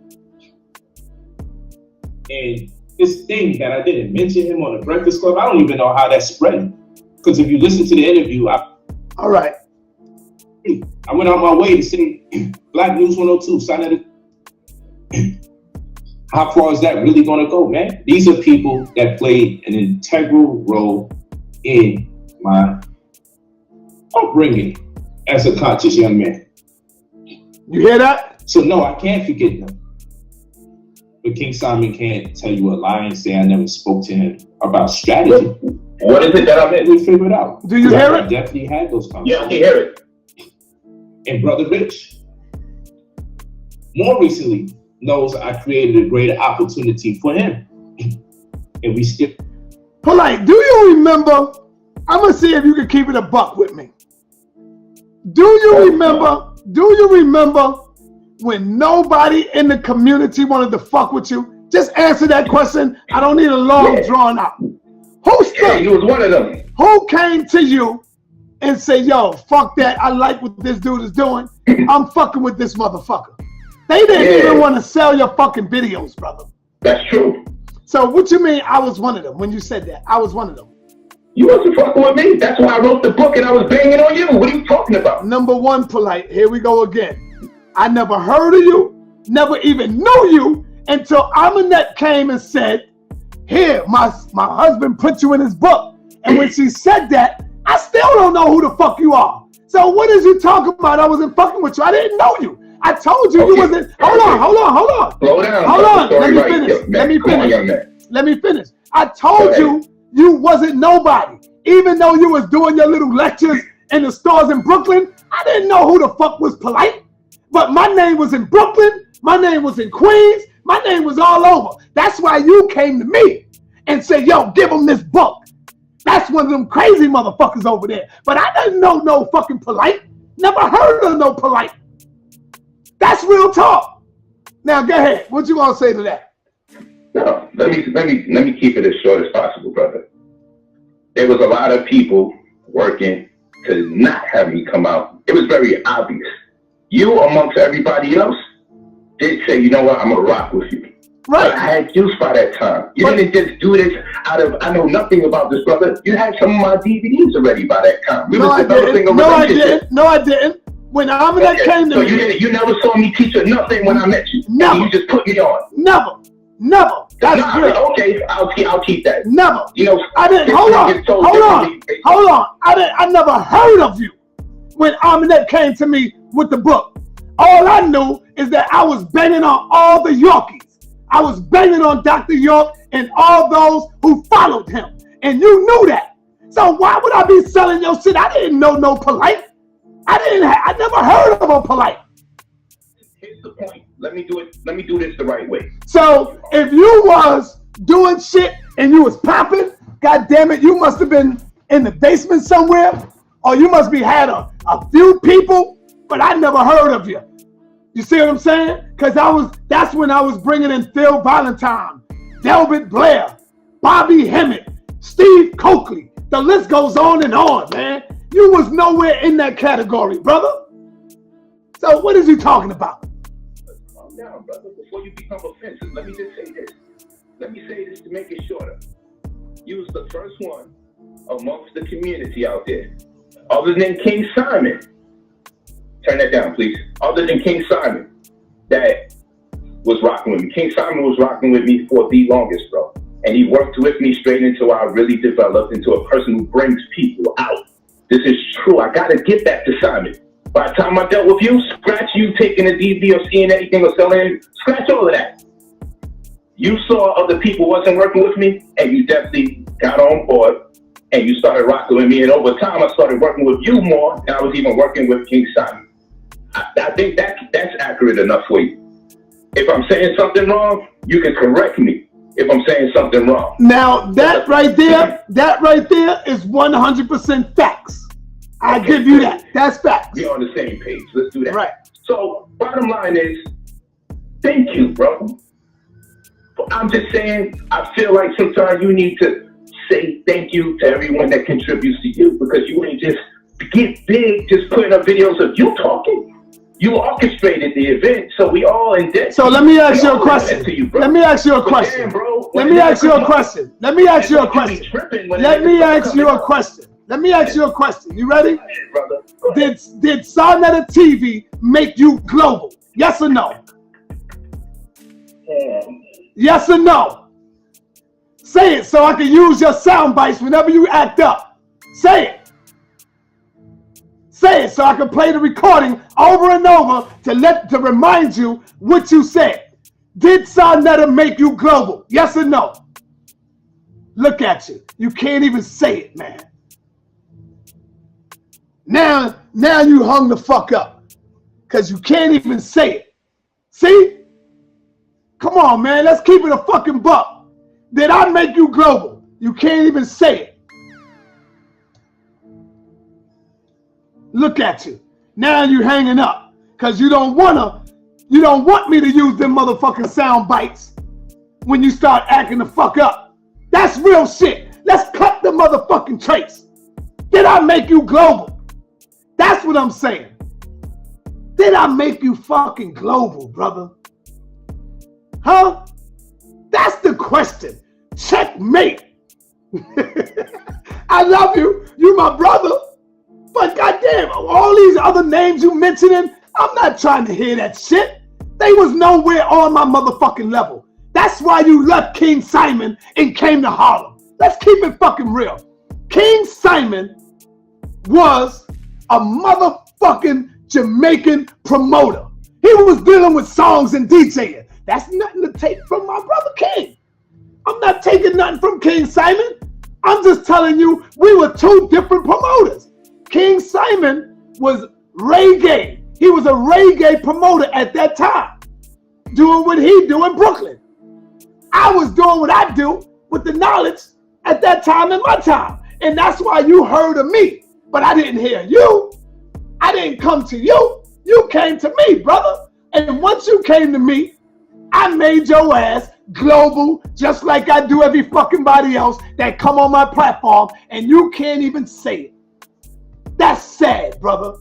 And this thing that I didn't mention him on the Breakfast Club, I don't even know how that spread. Because if you listen to the interview, all right. I went out my way to say, Black News 102, Saneter. How far is that really going to go, man? These are people that played an integral role in my upbringing as a conscious young man. You hear that? So no, I can't forget them. But King Simon can't tell you a lie and say I never spoke to him about strategy. What is it that I meant? We figured it out. Do you hear it? I definitely had those conversations. Yeah, I can hear it. And Brother Rich, more recently, knows I created a greater opportunity for him. And we still. Polight, do you remember? I'm going to see if you can keep it a buck with me. Do you remember when nobody in the community wanted to fuck with you? Just answer that question. I don't need a long drawn out. He was one of them. Who came to you and said, yo, fuck that. I like what this dude is doing. I'm fucking with this motherfucker. They didn't even want to sell your fucking videos, brother. That's true. So what you mean I was one of them when you said that? I was one of them. You wasn't fucking with me. That's why I wrote the book and I was banging on you. What are you talking about? Number one, Polight. Here we go again. I never heard of you, never even knew you until Aminette came and said, here, my husband put you in his book. And when she said that, I still don't know who the fuck you are. So what is you talking about? I wasn't fucking with you. I didn't know you. I told you you wasn't. Hold on. Slow down. Hold on. Let me finish. I told you you wasn't nobody. Even though you was doing your little lectures in the stores in Brooklyn, I didn't know who the fuck was Polight. But my name was in Brooklyn, my name was in Queens, my name was all over. That's why you came to me and said, yo, give him this book. That's one of them crazy motherfuckers over there. But I didn't know no fucking Polight. Never heard of no Polight. That's real talk. Now go ahead. What you gonna say to that? No, let me keep it as short as possible, brother. There was a lot of people working to not have me come out. It was very obvious. You, amongst everybody else, did say, you know what, I'm gonna rock with you. Right. But I had juice by that time. You didn't just do this out of, I know nothing about this, brother. You had some of my DVDs already by that time. We was developing a relationship. No, I didn't. When Aminette came to me. You never saw me teach her nothing when I met you. Never. You just put me on. Never. That's good. Okay, I'll keep that. Never. You know, I didn't. Hold on. I never heard of you when Aminette came to me with the book. All I knew is that I was banging on all the Yorkies. I was banging on Dr. York and all those who followed him. And you knew that. So why would I be selling your shit? I didn't know no Polight. I never heard of a Polight. Here's the point. Let me do this the right way. So if you was doing shit and you was popping, god damn it, you must have been in the basement somewhere, or you must be had a few people, but I never heard of you. You see what I'm saying? Because that's when I was bringing in Phil Valentine, Delbert Blair, Bobby Hemmett, Steve Coakley. The list goes on and on, man. You was nowhere in that category, brother. So what is he talking about? Calm down, brother. Before you become offensive, let me just say this. Let me say this to make it shorter. You was the first one amongst the community out there, other than King Simon. Turn that down, please. Other than King Simon, that was rocking with me. King Simon was rocking with me for the longest, bro. And he worked with me straight until I really developed into a person who brings people out. This is true. I got to give that to Simon. By the time I dealt with you, scratch you taking a DVD or seeing anything or selling it, scratch all of that. You saw other people wasn't working with me, and you definitely got on board, and you started rocking with me. And over time, I started working with you more, and I was even working with King Simon. I think that's accurate enough for you. If I'm saying something wrong, you can correct me if I'm saying something wrong. Now, that right there is 100% facts. I give you that. That's facts. We're on the same page. Let's do that. Right. So, bottom line is, thank you, bro. I'm just saying, I feel like sometimes you need to say thank you to everyone that contributes to you, because you ain't just get big just putting up videos of you talking. You orchestrated the event, so we all in debt. So let me ask you a question. Let me ask you a question. Let me ask you a question. Let me ask you a question. You ready? Did Saneter TV make you global? Yes or no? Yes or no? Say it so I can use your sound bites whenever you act up. Say it. Say it so I can play the recording over and over to remind you what you said. Did Saneter make you global? Yes or no? Look at you. You can't even say it, man. Now you hung the fuck up because you can't even say it. See? Come on, man. Let's keep it a fucking buck. Did I make you global? You can't even say it. Look at you. Now you hanging up because you don't want me to use them motherfucking sound bites when you start acting the fuck up. That's real shit. Let's cut the motherfucking trace. Did I make you global? That's what I'm saying. Did I make you fucking global, brother? Huh? That's the question. Checkmate. I love you. You my brother. But goddamn, all these other names you mentioning, I'm not trying to hear that shit. They was nowhere on my motherfucking level. That's why you left King Simon and came to Harlem. Let's keep it fucking real. King Simon was a motherfucking Jamaican promoter. He was dealing with songs and DJing. That's nothing to take from my brother King. I'm not taking nothing from King Simon. I'm just telling you, we were two different promoters. King Simon was reggae. He was a reggae promoter at that time, doing what he do in Brooklyn. I was doing what I do with the knowledge at that time in my time. And that's why you heard of me, but I didn't hear you. I didn't come to you. You came to me, brother. And once you came to me, I made your ass global, just like I do every fucking body else that come on my platform, and you can't even say it. That's sad, brother.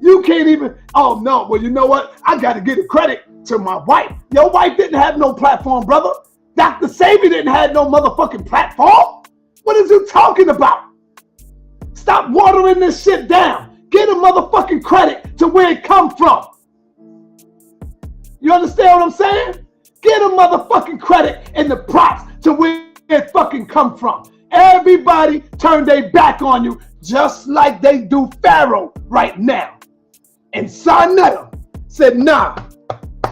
You can't even, oh no, well, you know what? I got to give the credit to my wife. Your wife didn't have no platform, brother. Dr. Sabi didn't have no motherfucking platform. What is you talking about? Stop watering this shit down. Get a motherfucking credit to where it come from. You understand what I'm saying? Get a motherfucking credit and the props to where it fucking come from. Everybody turned their back on you just like they do Pharaoh right now. And Saneter said, nah,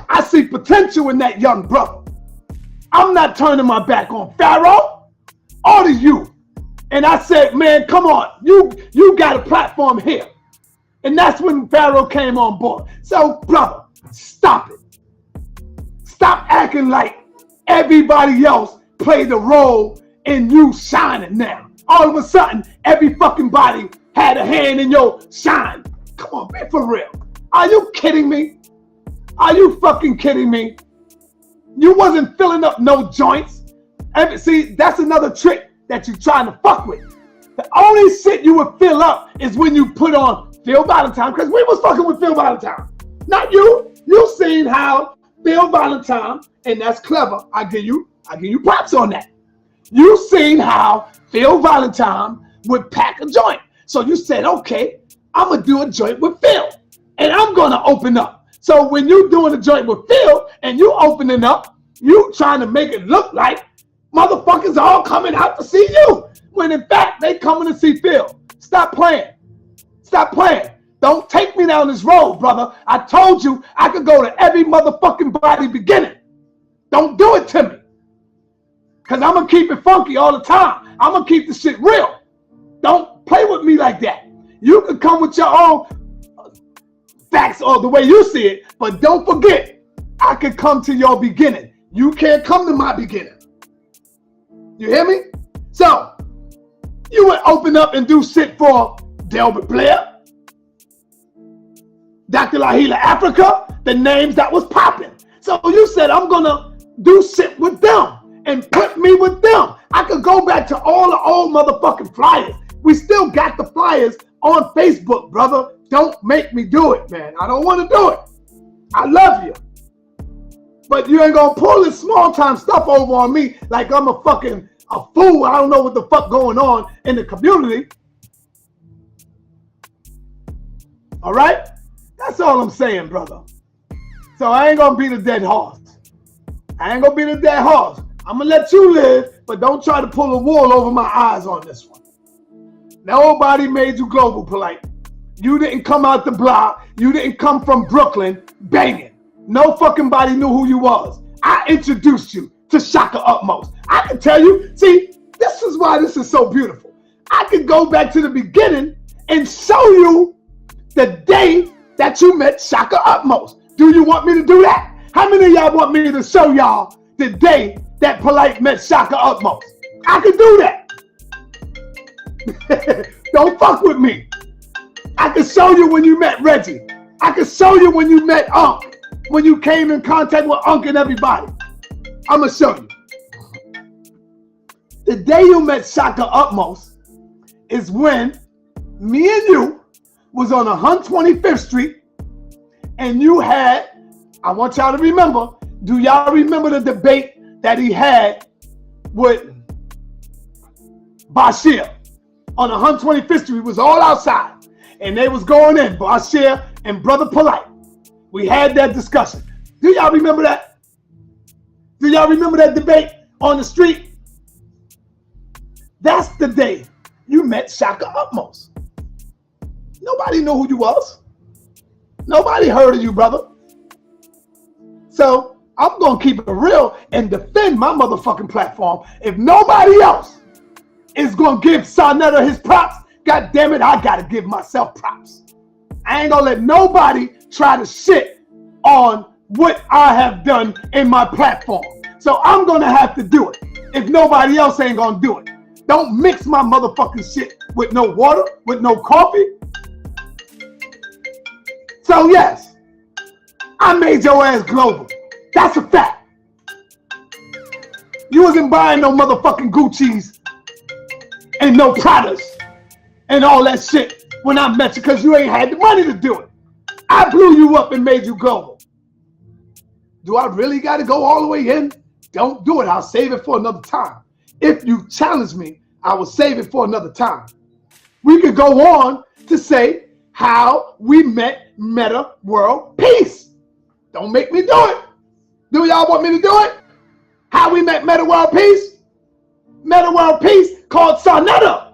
I see potential in that young brother. I'm not turning my back on Pharaoh or to you. And I said, man, come on, you got a platform here. And that's when Pharaoh came on board. So, brother, stop it. Stop acting like everybody else played a role in you shining now. All of a sudden, every fucking body had a hand in your shine. Come on, be for real. Are you kidding me? Are you fucking kidding me? You wasn't filling up no joints. See, that's another trick that you're trying to fuck with. The only shit you would fill up is when you put on Phil Valentine, because we was fucking with Phil Valentine. Not you. You seen how Phil Valentine, and that's clever. I give you props on that. You seen how Phil Valentine would pack a joint. So you said, okay, I'm gonna do a joint with Phil, and I'm gonna open up. So when you doing a joint with Phil and you opening up, you trying to make it look like motherfuckers all coming out to see you, when in fact they coming to see Phil. Stop playing. Stop playing. Don't take me down this road, brother. I told you I could go to every motherfucking body beginning. Don't do it to me. Because I'm going to keep it funky all the time. I'm going to keep the shit real. Don't play with me like that. You can come with your own facts or the way you see it, but don't forget, I can come to your beginning. You can't come to my beginning. You hear me? So, you would open up and do shit for Delbert Blair, Dr. Lahila Africa, the names that was popping. So you said, I'm gonna do shit with them and put me with them. I could go back to all the old motherfucking flyers. We still got the flyers on Facebook, brother. Don't make me do it, man. I don't want to do it. I love you. But you ain't gonna pull this small time stuff over on me like I'm a fool. I don't know what the fuck going on in the community. All right? That's all I'm saying, brother. So I ain't gonna be the dead horse. I'm gonna let you live, but don't try to pull a wool over my eyes on this one. Nobody made you global, Polight. You didn't come out the block. You didn't come from Brooklyn banging. No fucking body knew who you was. I introduced you to Shaka Utmost. I can tell you, see, this is why this is so beautiful. I could go back to the beginning and show you the day that you met Shaka Utmost. Do you want me to do that? How many of y'all want me to show y'all the day that Polight met Shaka Utmost? I can do that. Don't fuck with me. I can show you when you met Reggie. I can show you when you met Unc, when you came in contact with Unc and everybody. I'm gonna show you. The day you met Shaka Utmost is when me and you was on 125th Street and you had, I want y'all to remember, do y'all remember the debate that he had with Bashir on 125th Street? It was all outside and they was going in, Bashir and Brother Polight. We had that discussion. Do y'all remember that? Do y'all remember that debate on the street? That's the day you met Shaka Utmost. Nobody knew who you was. Nobody heard of you, brother. So I'm gonna keep it real and defend my motherfucking platform. If nobody else is gonna give Saneter his props, God damn it, I gotta give myself props. I ain't gonna let nobody try to shit on what I have done in my platform. So I'm gonna have to do it if nobody else ain't gonna do it. Don't mix my motherfucking shit with no water, with no coffee. So yes, I made your ass global. That's a fact. You wasn't buying no motherfucking Gucci's and no Pradas and all that shit when I met you because you ain't had the money to do it. I blew you up and made you global. Do I really got to go all the way in? Don't do it. I'll save it for another time. If you challenge me, I will save it for another time. We could go on to say how we met Meta World Peace. Don't make me do it. Do y'all want me to do it? How we met Meta World Peace? Meta World Peace called Saneter.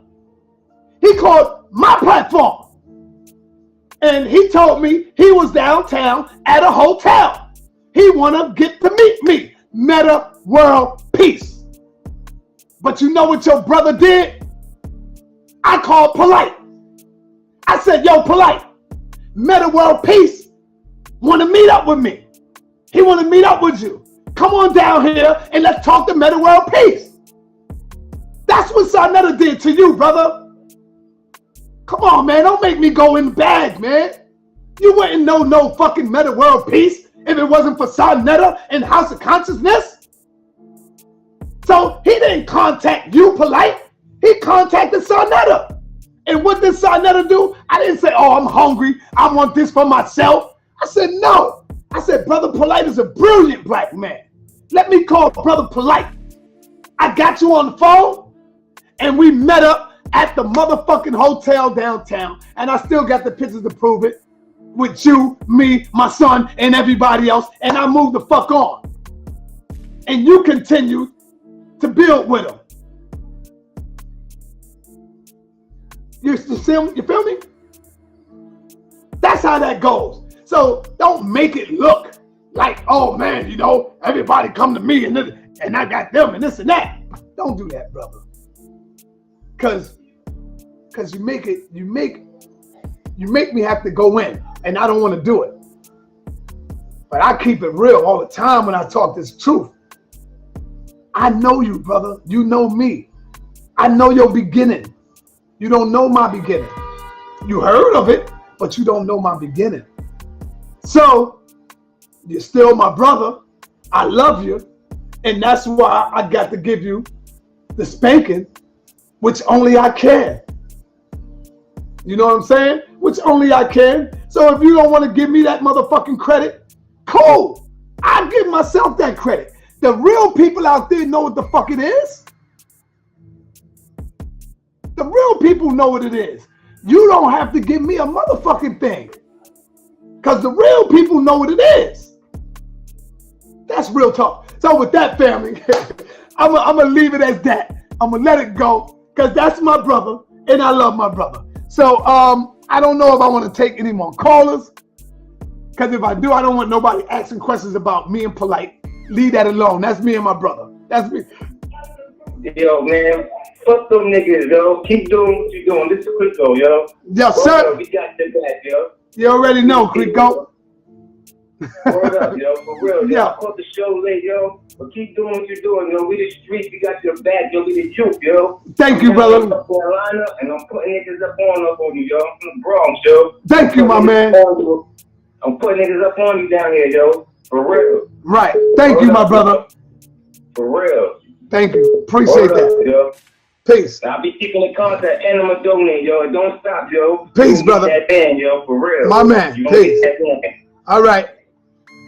He called my platform. And he told me he was downtown at a hotel. He wanna get to meet me. Meta World Peace. But you know what your brother did? I called Polight. I said, yo, Polight, Meta World Peace wanna meet up with me. He wanna meet up with you. Come on down here and let's talk to Meta World Peace. That's what Saneter did to you, brother. Come on, man, don't make me go in the bag, man. You wouldn't know no fucking Meta World Peace if it wasn't for Saneter and House of Consciousness. So he didn't contact you, Polight. He contacted Saneter. And what did Saneter do? I didn't say, oh, I'm hungry. I want this for myself. I said, no. I said, Brother Polight is a brilliant black man. Let me call Brother Polight. I got you on the phone and we met up at the motherfucking hotel downtown. And I still got the pictures to prove it with you, me, my son, and everybody else. And I moved the fuck on. And you continued to build with him. You feel me? That's how that goes. So don't make it look like, oh man, you know, everybody come to me and I got them and this and that. Don't do that, brother. Cause you make me have to go in and I don't want to do it. But I keep it real all the time when I talk this truth. I know you, brother. You know me. I know your beginning. You don't know my beginning. You heard of it, but you don't know my beginning. So you're still my brother. I love you. And that's why I got to give you the spanking, which only I can. You know what I'm saying? Which only I can. So if you don't want to give me that motherfucking credit, cool. I give myself that credit. The real people out there know what the fuck it is. The real people know what it is. You don't have to give me a motherfucking thing. Because the real people know what it is. That's real talk. So with that, family, I'm going to leave it as that. I'm going to let it go because that's my brother and I love my brother. So I don't know if I want to take any more callers because if I do, I don't want nobody asking questions about me and Polight. Leave that alone. That's me and my brother. That's me. Yo, man. Fuck them niggas, yo. Keep doing what you're doing. This is Crico, yo. Yo, sir. We got your back, yo. You already know, Crico. Word up, yo. For real, yo. Yeah. I caught the show late, yo. But keep doing what you're doing, yo. We the streets. We got your back, yo. We the juke, yo. Thank you, brother. I'm from Carolina, and I'm putting niggas up on you, yo. I'm from the Bronx, yo. Thank you, my man. I'm putting niggas up on you down here, yo. For real. Right. Thank you, my brother. For real. Thank you. Appreciate that. Yo. Peace. I'll be keeping in contact and I'm gonna donate, yo. Don't stop, yo. Peace, brother. That band, yo, for real. My man. Peace. That All right.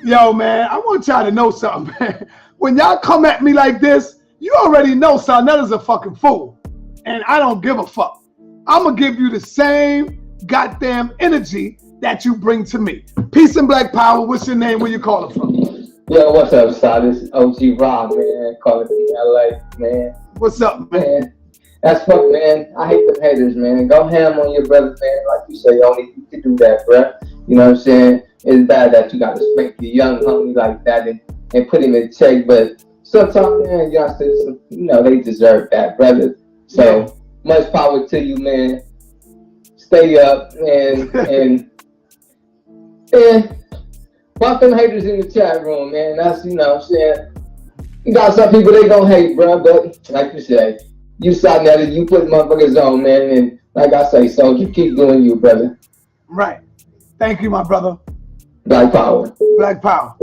Yo, man, I want y'all to know something, man. When y'all come at me like this, you already know Saneter's a fucking fool. And I don't give a fuck. I'm gonna give you the same goddamn energy that you bring to me. Peace and black power. What's your name? Where you calling from? Yo, what's up, Sal? This is OG Rob, man. Calling from LA, man. What's up, man? That's fuck, man. I hate them haters, man. Go ham on your brother, man. Like you say, only you can do that, bruh. You know what I'm saying? It's bad that you got to spank your young homie like that and put him in check. But sometimes, man, youngsters, you know, they deserve that, brother. So much power to you, man. Stay up and fuck them haters in the chat room, man. That's, you know what I'm saying. You got some people they gonna hate, bro, but like you say, you Saneter, you put motherfuckers on, man, and like I say, so you keep doing you, brother. Right. Thank you, my brother. Black power. Black power.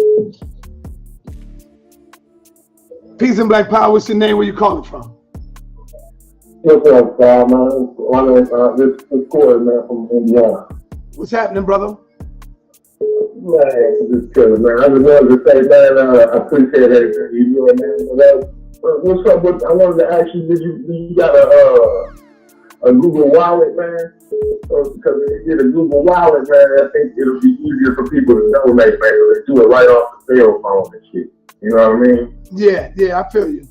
Peace and black power. What's your name? Where you calling from? What's up, man? My name is Corey, man, from Indiana. What's happening, brother? Man, just good, man. I just wanted to say, man, I appreciate everything you doing, man. What's up? I wanted to ask you, do you got a Google Wallet, man? Because if you get a Google Wallet, man, I think it'll be easier for people to donate, man. They do it right off the cell phone and shit. You know what I mean? Yeah, I feel you.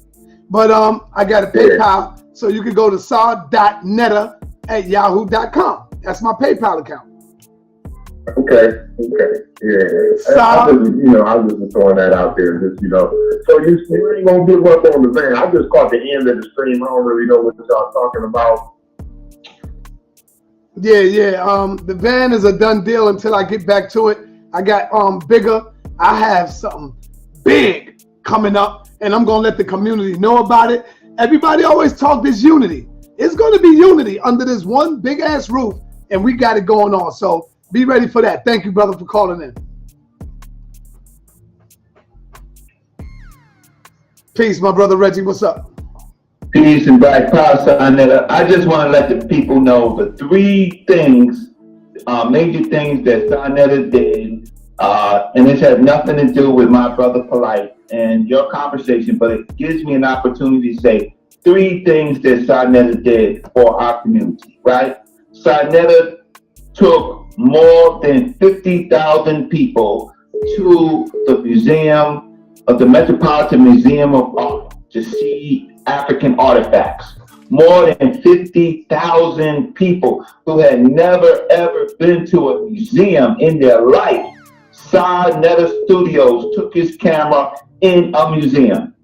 But I got a PayPal, so you can go to saw.netter@yahoo.com. That's my PayPal account. Okay, yeah. I was just throwing that out there, just, you know. So you ain't gonna give up on the van. I just caught the end of the stream. I don't really know what y'all talking about. Yeah. The van is a done deal until I get back to it. I got bigger. I have something big coming up, and I'm gonna let the community know about it. Everybody always talk this unity. It's gonna be unity under this one big ass roof, and we got it going on. So be ready for that. Thank you, brother, for calling in. Peace, my brother Reggie. What's up? Peace and black power, Saneter. I just want to let the people know the three things, major things that Saneter did, and this has nothing to do with my brother Polight and your conversation, but it gives me an opportunity to say three things that Saneter did for our community, right? Saneter took more than 50,000 people to the museum of the Metropolitan Museum of Art to see African artifacts. More than 50,000 people who had never ever been to a museum in their life. Saneter Studios took his camera in a museum.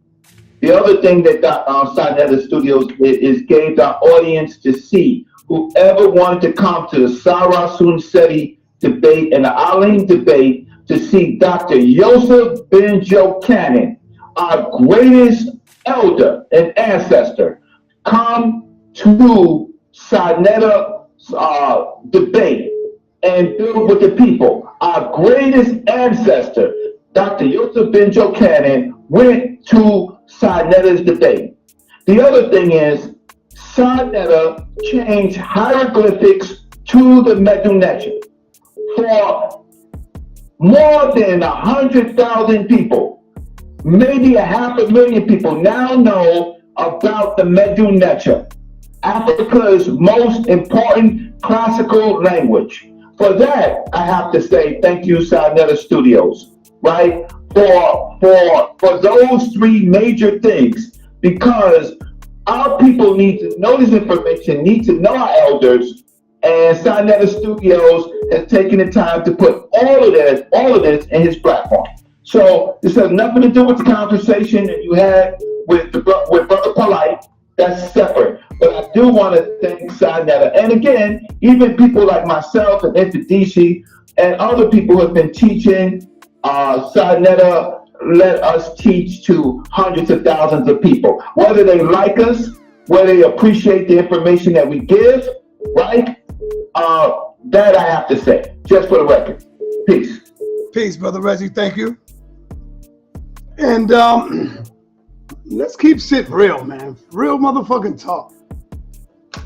The other thing that Saneter Studios did is gave the audience to see whoever wanted to come to the Sarah Sunseti debate and the Alim debate to see Dr. Yosef Ben-Jochanan, our greatest elder and ancestor, come to Saneter's debate and build with the people. Our greatest ancestor, Dr. Yosef Ben-Jochanan, went to Saneter's debate. The other thing is, Saneter changed hieroglyphics to the Medu Neter. For more than 100,000 people, maybe 500,000 people now know about the Medu Neter, Africa's most important classical language. For that, I have to say thank you, Saneter Studios, right? For those three major things, because our people need to know this information, need to know our elders, and Saneter Studios has taken the time to put all of this in his platform. So this has nothing to do with the conversation that you had with Brother Polight. That's separate. But I do want to thank Saneter. And again, even people like myself and Infidisi and other people who have been teaching, Saneter let us teach to hundreds of thousands of people. Whether they like us, whether they appreciate the information that we give, right? That I have to say, just for the record. Peace. Peace, brother Reggie. Thank you. And let's keep shit real, man. Real motherfucking talk.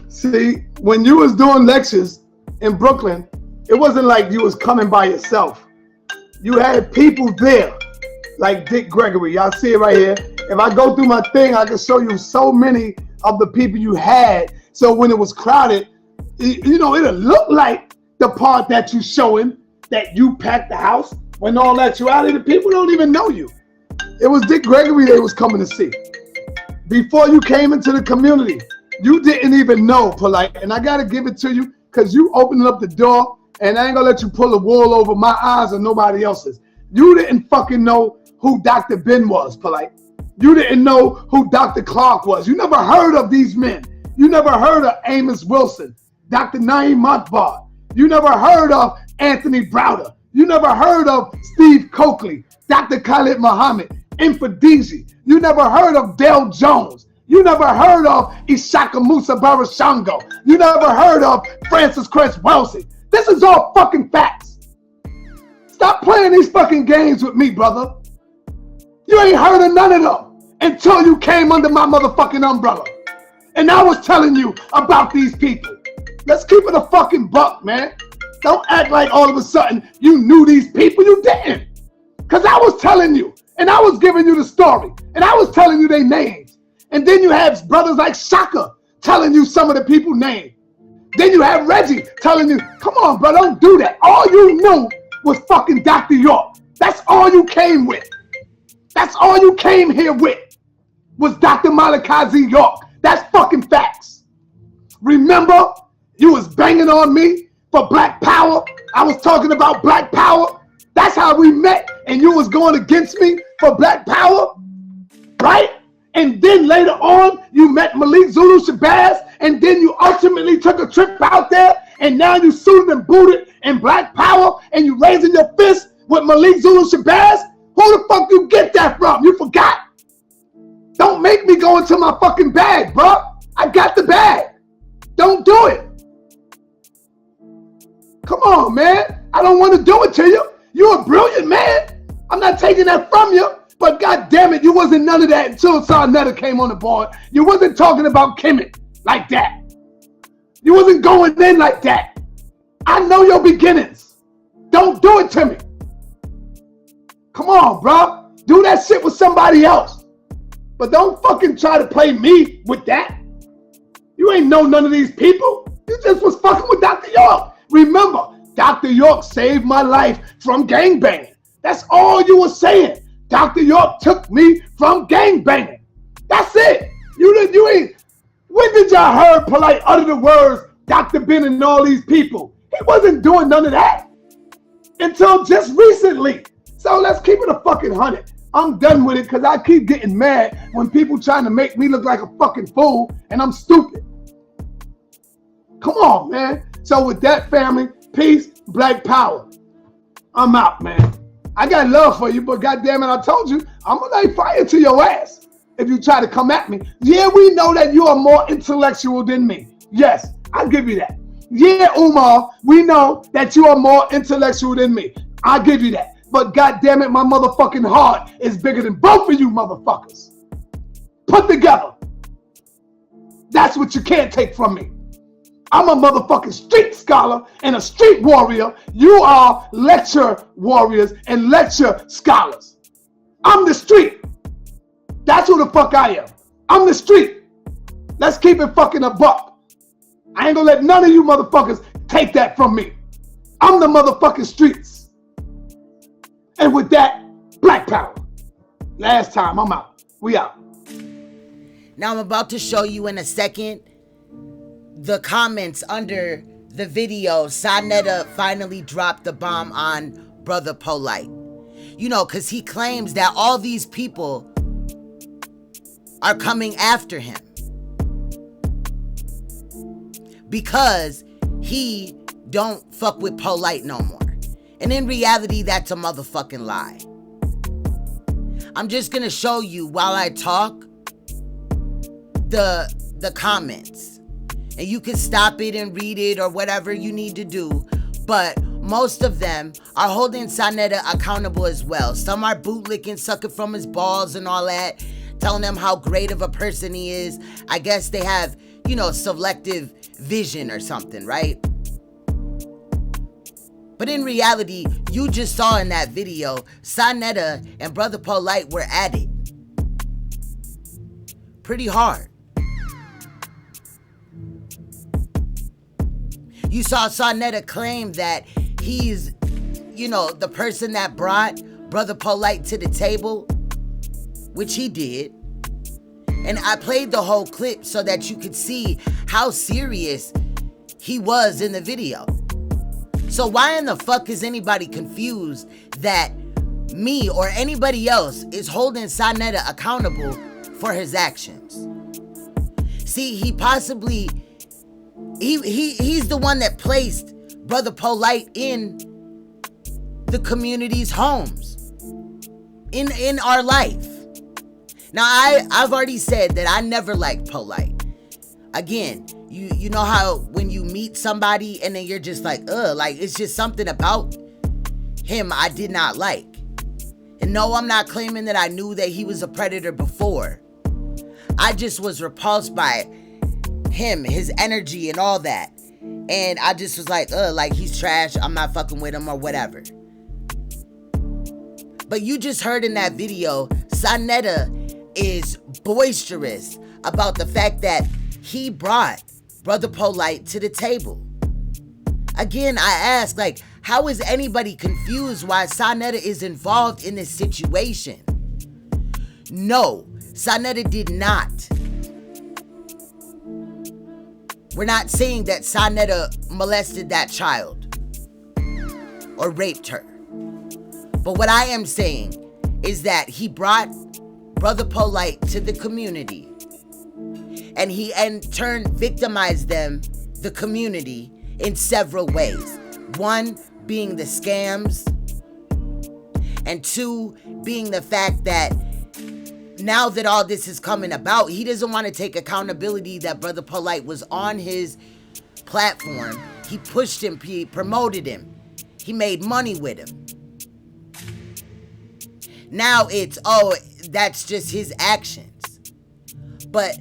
See, when you was doing lectures in Brooklyn, it wasn't like you was coming by yourself. You had people there, like Dick Gregory. Y'all see it right here. If I go through my thing, I can show you so many of the people you had. So when it was crowded, it'll look like the part that you showing, that you packed the house. When all actuality, the people don't even know you. It was Dick Gregory they was coming to see. Before you came into the community, you didn't even know Polight. And I gotta give it to you because you opened up the door, and I ain't gonna let you pull the wool over my eyes or nobody else's. You didn't fucking know who Dr. Ben was, Polight. You didn't know who Dr. Clark was. You never heard of these men. You never heard of Amos Wilson, Dr. Naeem Montbard. You never heard of Anthony Browder. You never heard of Steve Coakley, Dr. Khalid Muhammad, Infadisi. You never heard of Dale Jones. You never heard of Ishaka Musa Barashango. You never heard of Francis Cress Wellesley. This is all fucking facts. Stop playing these fucking games with me, brother. You ain't heard of none of them until you came under my motherfucking umbrella. And I was telling you about these people. Let's keep it a fucking buck, man. Don't act like all of a sudden you knew these people. You didn't. Because I was telling you, and I was giving you the story, and I was telling you their names. And then you have brothers like Shaka telling you some of the people's names. Then you have Reggie telling you, come on, bro, don't do that. All you knew was fucking Dr. York. That's all you came with. That's all you came here with was Dr. Malachi York. That's fucking facts. Remember, you was banging on me for Black Power. I was talking about Black Power. That's how we met, and you was going against me for Black Power, right? And then later on, you met Malik Zulu Shabazz, and then you ultimately took a trip out there, and now you suited and booted in Black Power, and you raising your fist with Malik Zulu Shabazz? Who the fuck you get that from? You forgot? Don't make me go into my fucking bag, bro. I got the bag. Don't do it. Come on, man. I don't want to do it to you. You're a brilliant man. I'm not taking that from you. But God damn it, you wasn't none of that until Saneter came on the board. You wasn't talking about Kemet like that. You wasn't going in like that. I know your beginnings. Don't do it to me. Come on, bro. Do that shit with somebody else. But don't fucking try to play me with that. You ain't know none of these people. You just was fucking with Dr. York. Remember, Dr. York saved my life from gangbanging. That's all you were saying. Dr. York took me from gangbanging. That's it. You ain't. When did y'all heard Polight utter the words Dr. Ben and all these people? He wasn't doing none of that until just recently. So let's keep it a fucking 100. I'm done with it because I keep getting mad when people trying to make me look like a fucking fool and I'm stupid. Come on, man. So with that, family, peace, Black Power. I'm out, man. I got love for you, but goddamn it, I told you, I'm gonna lay fire to your ass if you try to come at me. Yeah, we know that you are more intellectual than me. Yes, I'll give you that. Yeah, Umar, we know that you are more intellectual than me. I'll give you that. But goddamn it, my motherfucking heart is bigger than both of you motherfuckers. Put together. That's what you can't take from me. I'm a motherfucking street scholar and a street warrior. You are lecture warriors and lecture scholars. I'm the street. That's who the fuck I am. I'm the street. Let's keep it fucking a buck. I ain't gonna let none of you motherfuckers take that from me. I'm the motherfucking streets. And with that, Black Power. Last time, I'm out. We out. Now I'm about to show you in a second the comments under the video. Saneter finally dropped the bomb on Brother Polight. You know, because he claims that all these people are coming after him because he don't fuck with Polight no more. And in reality, that's a motherfucking lie. I'm just gonna show you while I talk the comments. And you can stop it and read it or whatever you need to do. But most of them are holding Saneter accountable as well. Some are bootlicking, sucking from his balls and all that, telling him how great of a person he is. I guess they have, you know, selective vision or something, right? But in reality, you just saw in that video, Saneter and Brother Polight were at it pretty hard. You saw Saneter claim that he's, you know, the person that brought Brother Polight to the table, which he did. And I played the whole clip so that you could see how serious he was in the video. So why in the fuck is anybody confused that me or anybody else is holding Saneter accountable for his actions? See, he possibly, he's the one that placed Brother Polight in the community's homes, in our life. Now, I've already said that I never liked Polight. Again, you know how when you meet somebody and then you're just like, like it's just something about him I did not like. And no, I'm not claiming that I knew that he was a predator before. I just was repulsed by him, his energy and all that. And I just was like he's trash. I'm not fucking with him or whatever. But you just heard in that video, Saneter is boisterous about the fact that he brought Brother Polight to the table. Again, I ask, like, how is anybody confused why Saneter is involved in this situation? No, Saneter did not. We're not saying that Saneter molested that child or raped her. But what I am saying is that he brought Brother Polight to the community, and he in turn victimized them, the community, in several ways. One being the scams, and two being the fact that now that all this is coming about, he doesn't want to take accountability that Brother Polight was on his platform. He pushed him, he promoted him, he made money with him. Now it's, that's just his actions. But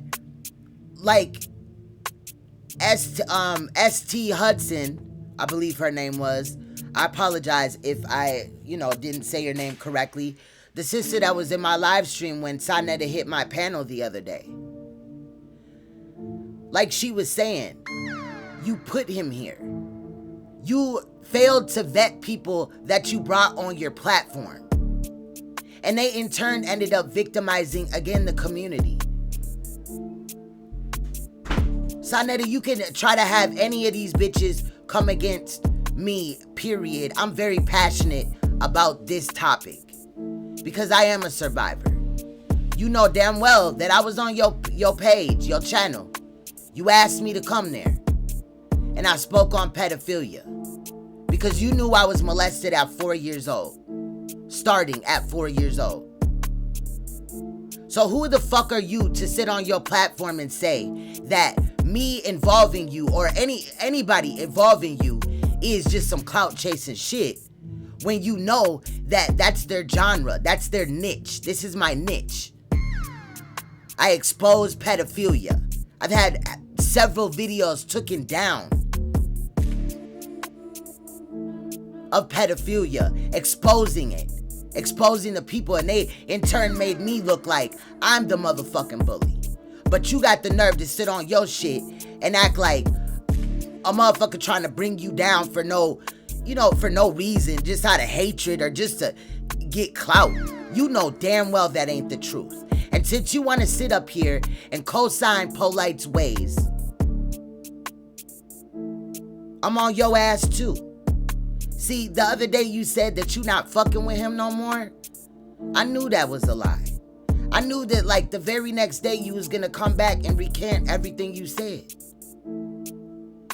like S.T. Hudson, I believe her name was, I apologize if I, didn't say your name correctly. The sister that was in my live stream when Saneter hit my panel the other day. Like she was saying, you put him here. You failed to vet people that you brought on your platform. And they in turn ended up victimizing, again, the community. Saneter, you can try to have any of these bitches come against me, period. I'm very passionate about this topic because I am a survivor. You know damn well that I was on your page, your channel. You asked me to come there. And I spoke on pedophilia because you knew I was molested at 4 years old. Starting at 4 years old. So who the fuck are you to sit on your platform and say that me involving you or anybody involving you is just some clout chasing shit when you know that that's their genre, that's their niche. This is my niche. I expose pedophilia. I've had several videos taken down of pedophilia, exposing it, exposing the people, and they in turn made me look like I'm the motherfucking bully. But you got the nerve to sit on your shit and act like a motherfucker trying to bring you down for no reason, just out of hatred or just to get clout. You know damn well that ain't the truth. And since you want to sit up here and co-sign Polight's ways, I'm on your ass too. See, the other day you said that you not fucking with him no more. I knew that was a lie. I knew that like the very next day you was gonna come back and recant everything you said.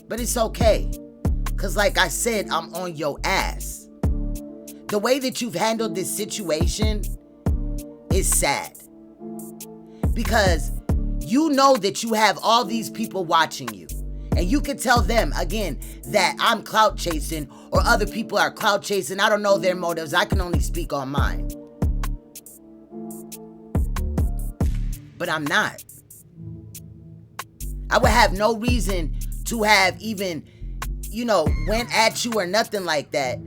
But it's okay. Cause like I said, I'm on your ass. The way that you've handled this situation is sad. Because you know that you have all these people watching you. And you can tell them, again, that I'm clout chasing or other people are clout chasing. I don't know their motives. I can only speak on mine. But I'm not. I would have no reason to have even, went at you or nothing like that.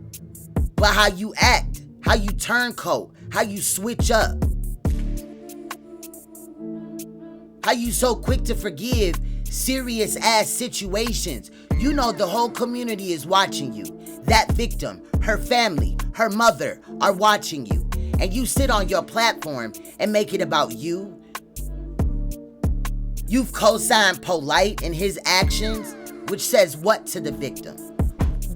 But how you act, how you turncoat, how you switch up. How you so quick to forgive serious ass situations. You know the whole community is watching you. That victim, her family, her mother are watching you. And you sit on your platform and make it about you. You've co-signed Polight and his actions, which says what to the victim?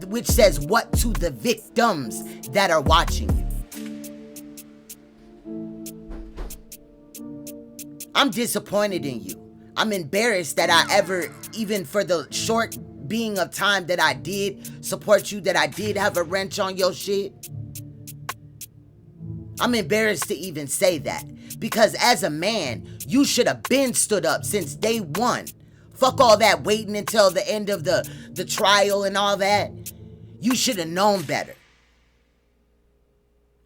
Which says what to the victims that are watching you? I'm disappointed in you. I'm embarrassed that I ever, even for the short being of time that I did support you, that I did have a wrench on your shit. I'm embarrassed to even say that. Because as a man, you should have been stood up since day one. Fuck all that waiting until the end of the trial and all that. You should have known better.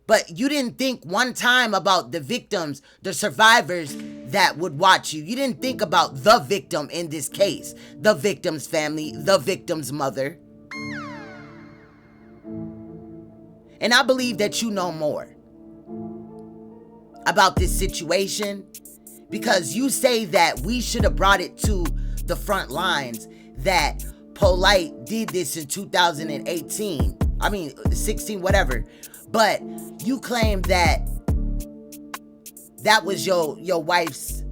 But you didn't think one time about the victims, the survivors that would watch you. You didn't think about the victim in this case, the victim's family, the victim's mother. And I believe that you know more about this situation, because you say that we should have brought it to the front lines, that Polight did this in 2018. I mean, 16, whatever. But you claim that that was your wife's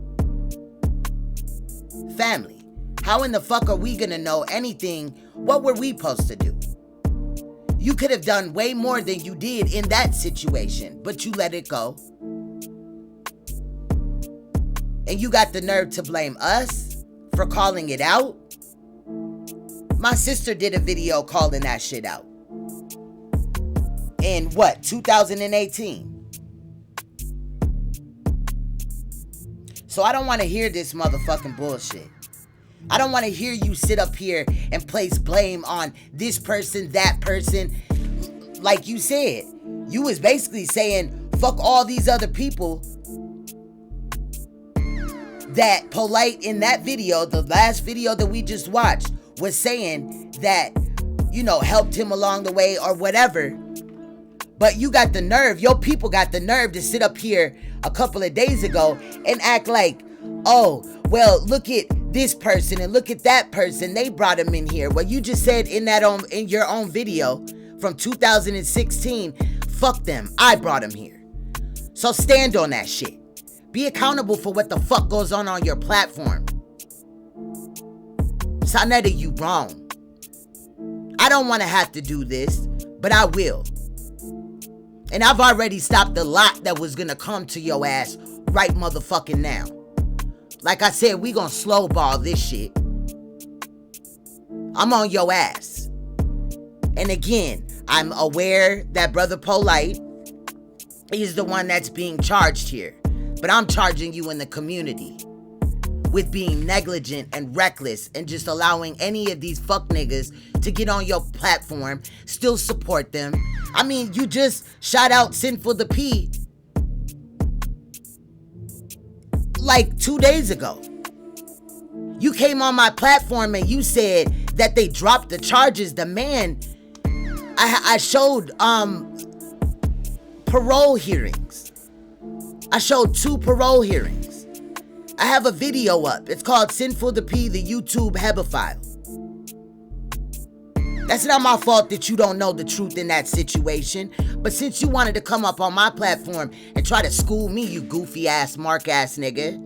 family. How in the fuck are we gonna know anything? What were we supposed to do? You could have done way more than you did in that situation, but you let it go. And you got the nerve to blame us for calling it out? My sister did a video calling that shit out. In what, 2018? So I don't want to hear this motherfucking bullshit. I don't want to hear you sit up here and place blame on this person, that person. Like you said, you was basically saying, fuck all these other people that Polight in that video, the last video that we just watched, was saying that, you know, helped him along the way or whatever. But you got the nerve, your people got the nerve to sit up here a couple of days ago and act like, oh, well, look at this person and look at that person. They brought him in here. Well, you just said in your own video from 2016, fuck them. I brought him here. So stand on that shit. Be accountable for what the fuck goes on your platform. Saneter, you wrong. I don't want to have to do this, but I will. And I've already stopped the lot that was gonna come to your ass right motherfucking now. Like I said, we gonna slow ball this shit. I'm on your ass. And again, I'm aware that Brother Polight is the one that's being charged here. But I'm charging you in the community with being negligent and reckless and just allowing any of these fuck niggas to get on your platform, still support them. I mean, you just shot out Sinful the P like 2 days ago. You came on my platform and you said that they dropped the charges. The man, I showed parole hearings. I showed 2 parole hearings. I have a video up. It's called Sinful the P, the YouTube Hebephile. That's not my fault that you don't know the truth in that situation. But since you wanted to come up on my platform and try to school me, you goofy ass, mark ass nigga,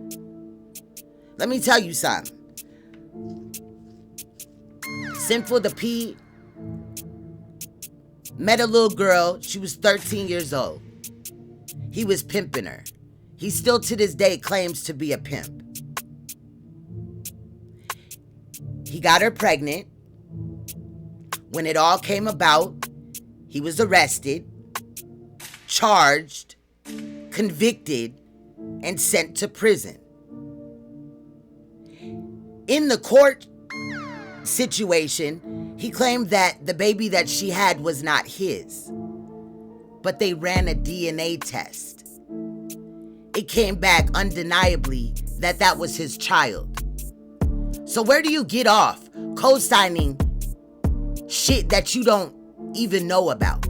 let me tell you something. Sinful the P met a little girl. She was 13 years old. He was pimping her. He still to this day claims to be a pimp. He got her pregnant. When it all came about, he was arrested, charged, convicted, and sent to prison. In the court situation, he claimed that the baby that she had was not his, but they ran a DNA test. It came back undeniably that that was his child. So where do you get off co-signing shit that you don't even know about?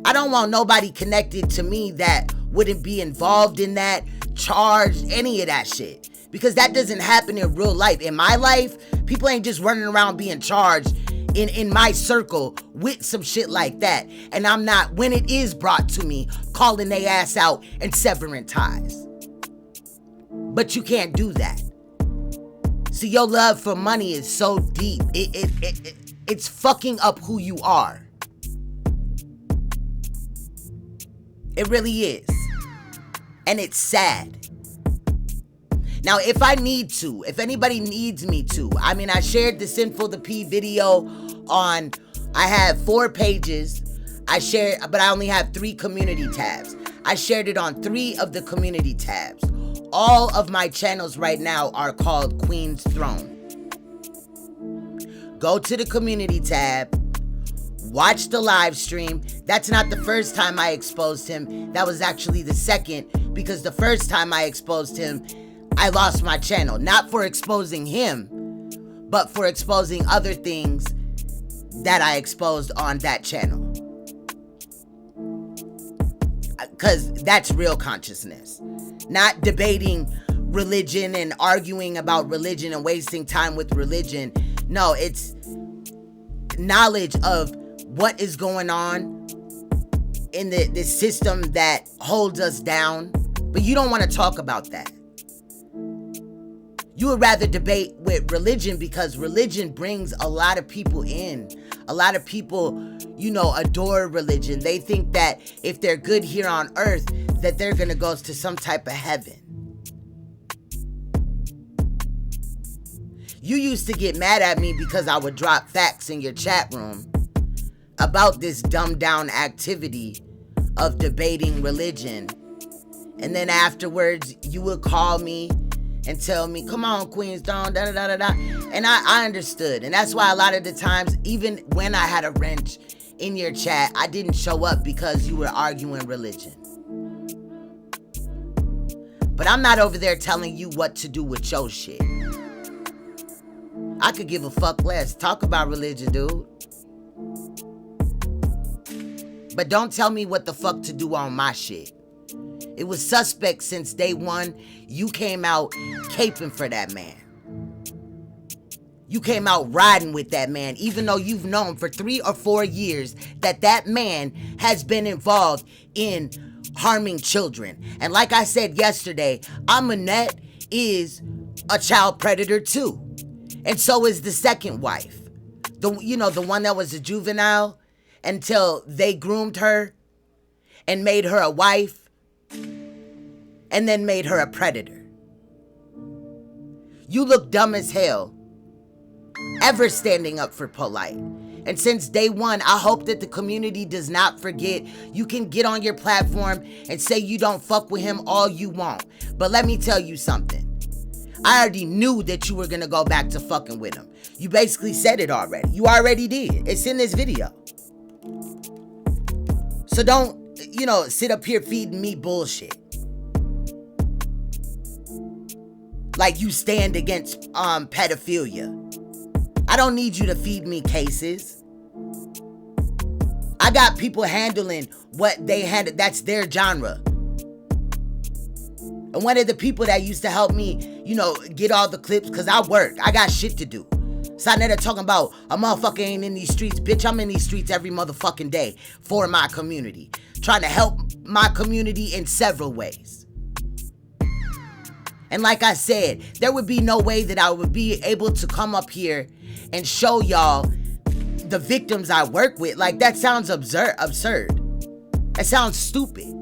I don't want nobody connected to me that wouldn't be involved in that, charged, any of that shit. Because that doesn't happen in real life. In my life, people ain't just running around being charged in my circle with some shit like that. And I'm not, when it is brought to me, calling they ass out and severing ties. But you can't do that. See, your love for money is so deep. It's fucking up who you are. It really is. And it's sad. Now, if I need to, if anybody needs me to, I mean, I shared the Sinful the P video on, I have 4 pages. I shared, but I only have 3 community tabs. I shared it on 3 of the community tabs. All of my channels right now are called Queen's Throne. Go to the community tab, watch the live stream. That's not the first time I exposed him. That was actually the second, because the first time I exposed him, I lost my channel. Not for exposing him, but for exposing other things that I exposed on that channel. Because that's real consciousness. Not debating religion and arguing about religion and wasting time with religion. No, it's knowledge of what is going on in the system that holds us down. But you don't want to talk about that. You would rather debate with religion because religion brings a lot of people in. A lot of people, you know, adore religion. They think that if they're good here on earth, that they're going to go to some type of heaven. You used to get mad at me because I would drop facts in your chat room about this dumbed down activity of debating religion. And then afterwards, you would call me and tell me, come on, Queen's Throne, da da da da da. And I understood. And that's why a lot of the times, even when I had a wrench in your chat, I didn't show up because you were arguing religion. But I'm not over there telling you what to do with your shit. I could give a fuck less. Talk about religion, dude. But don't tell me what the fuck to do on my shit. It was suspect since day one. You came out caping for that man. You came out riding with that man, even though you've known for 3 or 4 years that that man has been involved in harming children. And like I said yesterday, Amanette is a child predator too. And so is the second wife. The one that was a juvenile until they groomed her and made her a wife and then made her a predator. You look dumb as hell ever standing up for Polight. And since day one, I hope that the community does not forget. You can get on your platform and say you don't fuck with him all you want. But let me tell you something. I already knew that you were going to go back to fucking with him. You basically said it already. You already did. It's in this video. So don't, sit up here feeding me bullshit. Like you stand against pedophilia. I don't need you to feed me cases. I got people handling what they handle. That's their genre. And one of the people that used to help me, get all the clips, because I work. I got shit to do. Saneter talking about a motherfucker ain't in these streets. Bitch, I'm in these streets every motherfucking day for my community. Trying to help my community in several ways. And like I said, there would be no way that I would be able to come up here and show y'all the victims I work with. Like, that sounds absurd. That sounds stupid.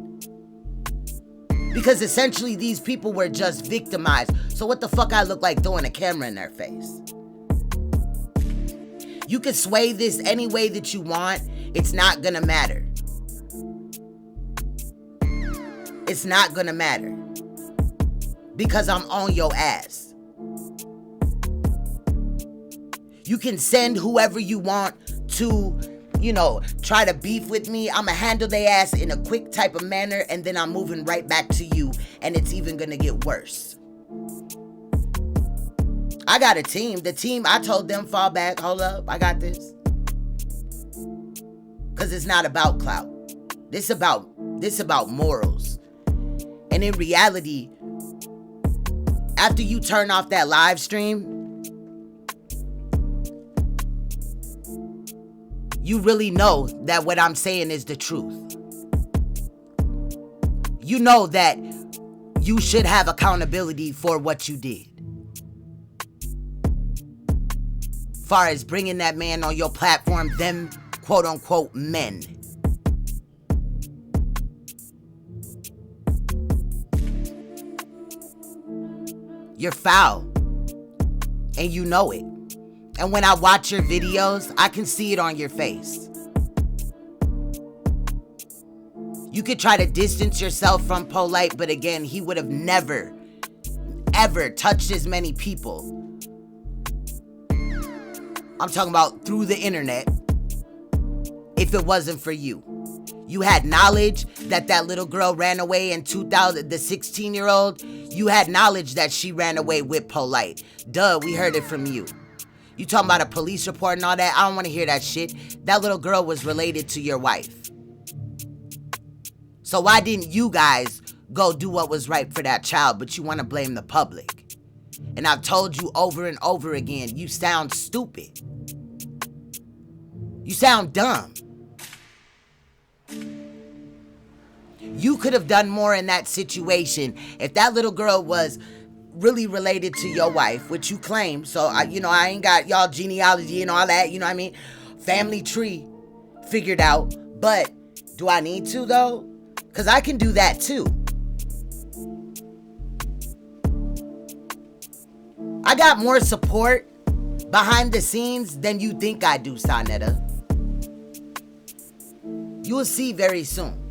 Because essentially these people were just victimized. So what the fuck I look like throwing a camera in their face? You can sway this any way that you want. It's not gonna matter. It's not gonna matter. Because I'm on your ass. You can send whoever you want to, try to beef with me. I'ma handle their ass in a quick type of manner, and then I'm moving right back to you, and it's even gonna get worse. I got a team. The team, I told them, fall back, hold up, I got this. Because it's not about clout. This about morals. And in reality, after you turn off that live stream, you really know that what I'm saying is the truth. You know that you should have accountability for what you did. Far as bringing that man on your platform, them quote unquote men. You're foul. And you know it. And when I watch your videos, I can see it on your face. You could try to distance yourself from Polight, but again, he would have never, ever touched as many people. I'm talking about through the internet. If it wasn't for you. You had knowledge that little girl ran away in 2000, the 16-year-old. You had knowledge that she ran away with Polight. Duh, we heard it from you. You talking about a police report and all that? I don't want to hear that shit. That little girl was related to your wife. So why didn't you guys go do what was right for that child, but you want to blame the public? And I've told you over and over again, you sound stupid. You sound dumb. You could have done more in that situation if that little girl was really related to your wife, which you claim. So, I ain't got y'all genealogy and all that, you know what I mean? Family tree figured out. But do I need to, though? Because I can do that, too. I got more support behind the scenes than you think I do, Saneter. You will see very soon.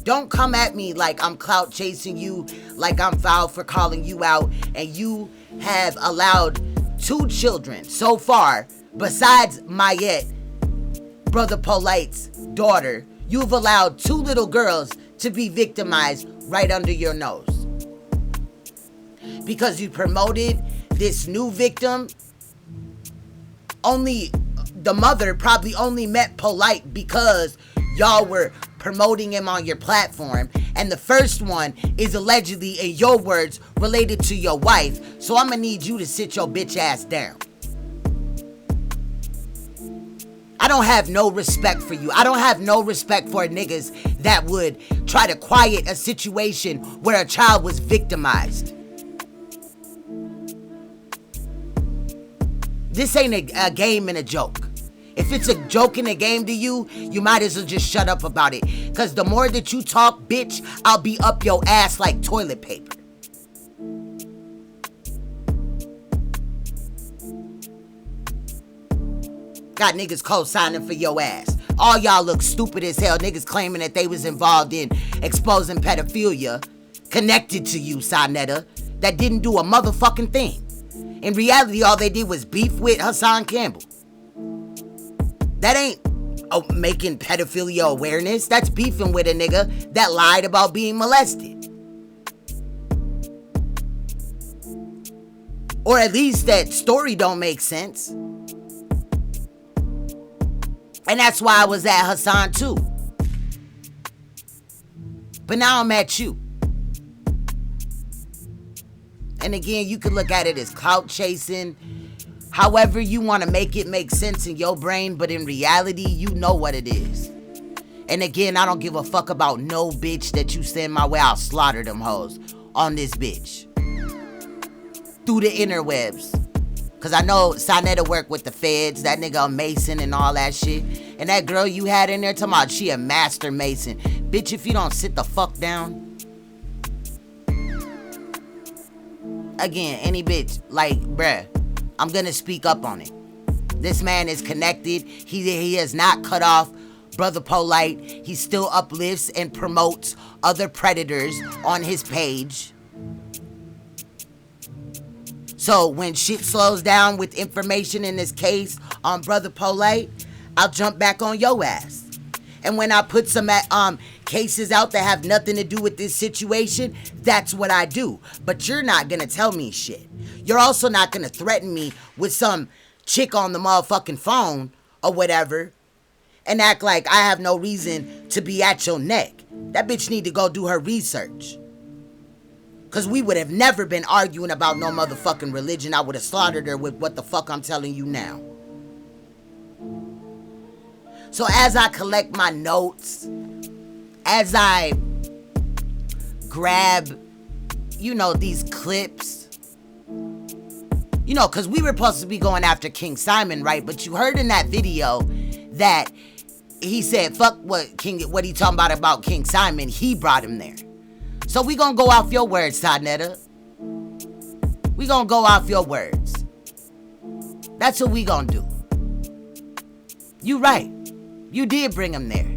Don't come at me like I'm clout chasing you, like I'm foul for calling you out, and you have allowed 2 children so far, besides Mayette, Brother Polight's daughter, you've allowed 2 little girls to be victimized right under your nose. Because you promoted this new victim, only the mother probably only met Polight because y'all were promoting him on your platform, and the first one is allegedly, in your words, related to your wife, so I'm gonna need you to sit your bitch ass down. I don't have no respect for you. I don't have no respect for niggas that would try to quiet a situation where a child was victimized. This ain't a game and a joke. If it's a joke and a game to you, you might as well just shut up about it. Because the more that you talk, bitch, I'll be up your ass like toilet paper. Got niggas co-signing for your ass. All y'all look stupid as hell. Niggas claiming that they was involved in exposing pedophilia connected to you, Saneter, that didn't do a motherfucking thing. In reality, all they did was beef with Hassan Campbell. That ain't making pedophilia awareness. That's beefing with a nigga that lied about being molested. Or at least that story don't make sense. And that's why I was at Hassan too. But now I'm at you. And again, you could look at it as clout chasing. However you want to make it make sense in your brain, but in reality, you know what it is. And again, I don't give a fuck about no bitch that you send my way. I'll slaughter them hoes on this bitch. Through the interwebs. Because I know Saneter work with the feds, that nigga Mason and all that shit. And that girl you had in there talking about she a master Mason. Bitch, if you don't sit the fuck down. Again, any bitch, like, bruh. I'm gonna speak up on it. This man is connected. He has not cut off Brother Polight. He still uplifts and promotes other predators on his page. So when shit slows down with information in this case on Brother Polight, I'll jump back on your ass. And when I put some cases out that have nothing to do with this situation, that's what I do. But you're not gonna tell me shit. You're also not gonna threaten me with some chick on the motherfucking phone or whatever and act like I have no reason to be at your neck. That bitch need to go do her research. Cause we would have never been arguing about no motherfucking religion. I would have slaughtered her with what the fuck I'm telling you now. So as I collect my notes, as I grab, these clips, because we were supposed to be going after King Simon, right? But you heard in that video that he said, fuck what he talking about King Simon. He brought him there. So we gonna go off your words, Saneter. We gonna go off your words. That's what we gonna do. You right. You did bring him there.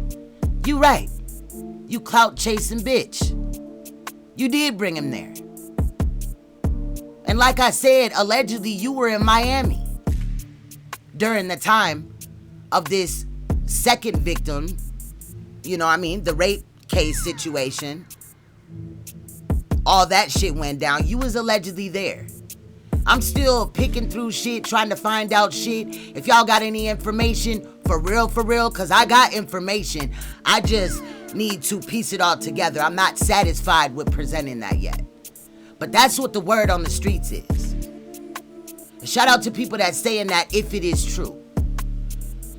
You right. You clout chasing bitch. You did bring him there. And like I said, allegedly you were in Miami during the time of this second victim, you know what I mean, the rape case situation. All that shit went down. You was allegedly there. I'm still picking through shit, trying to find out shit. If y'all got any information, for real, because I got information. I just need to piece it all together. I'm not satisfied with presenting that yet. But that's what the word on the streets is. And shout out to people that saying that if it is true.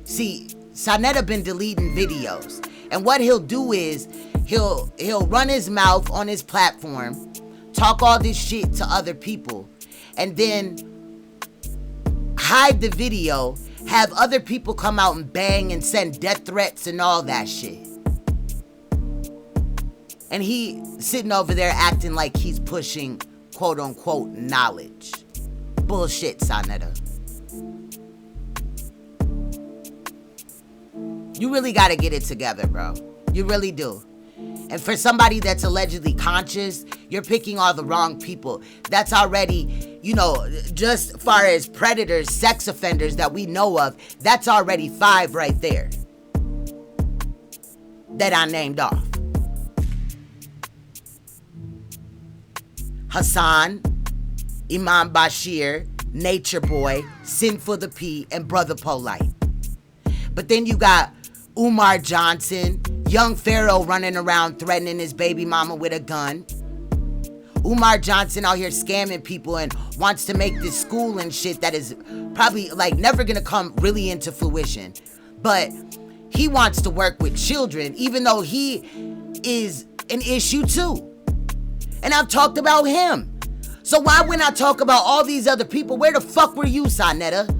See, Saneter been deleting videos. And what he'll do is, he'll run his mouth on his platform, talk all this shit to other people, and then hide the video, have other people come out and bang and send death threats and all that shit. And he sitting over there acting like he's pushing quote unquote knowledge. Bullshit, Saneter. You really gotta get it together, bro. You really do. And for somebody that's allegedly conscious, you're picking all the wrong people. That's already, you know, just far as predators, sex offenders that we know of, that's already 5 right there that I named off. Hassan, Imam Bashir, Nature Boy, Sinful the P, and Brother Polight. But then you got Umar Johnson, young Pharaoh running around threatening his baby mama with a gun. Umar Johnson out here scamming people and wants to make this school and shit that is probably like never gonna come really into fruition. But he wants to work with children even though he is an issue too. And I've talked about him. So why when I talk about all these other people, where the fuck were you, Saneter?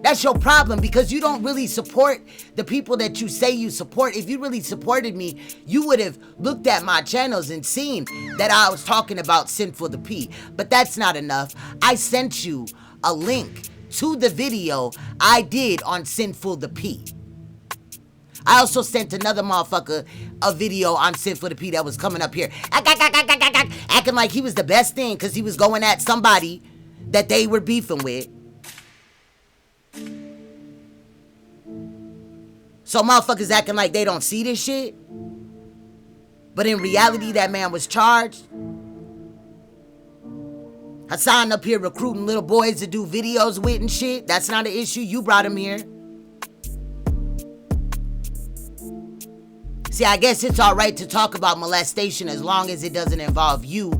That's your problem because you don't really support the people that you say you support. If you really supported me, you would have looked at my channels and seen that I was talking about Sinful the P. But that's not enough. I sent you a link to the video I did on Sinful the P. I also sent another motherfucker a video on Sinful the P that was coming up here. Acting like he was the best thing because he was going at somebody that they were beefing with. So motherfuckers acting like they don't see this shit. But in reality, that man was charged. Hassan up here recruiting little boys to do videos with and shit. That's not an issue. You brought him here. See, I guess it's all right to talk about molestation as long as it doesn't involve you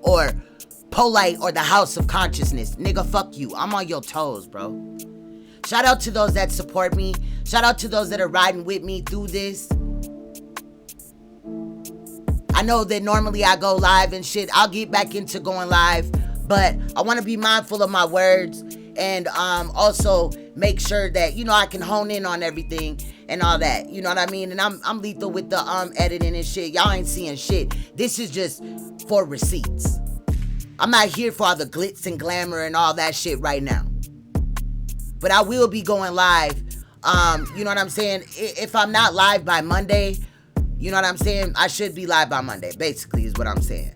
or Polight or the House of Consciousness. Nigga, fuck you. I'm on your toes, bro. Shout out to those that support me. Shout out to those that are riding with me through this. I know that normally I go live and shit. I'll get back into going live, but I want to be mindful of my words and also make sure that, you know, I can hone in on everything and all that. You know what I mean? And I'm lethal with the editing and shit. Y'all ain't seeing shit. This is just for receipts. I'm not here for all the glitz and glamour and all that shit right now. But I will be going live. You know what I'm saying? If I'm not live by Monday, you know what I'm saying? I should be live by Monday, basically, is what I'm saying.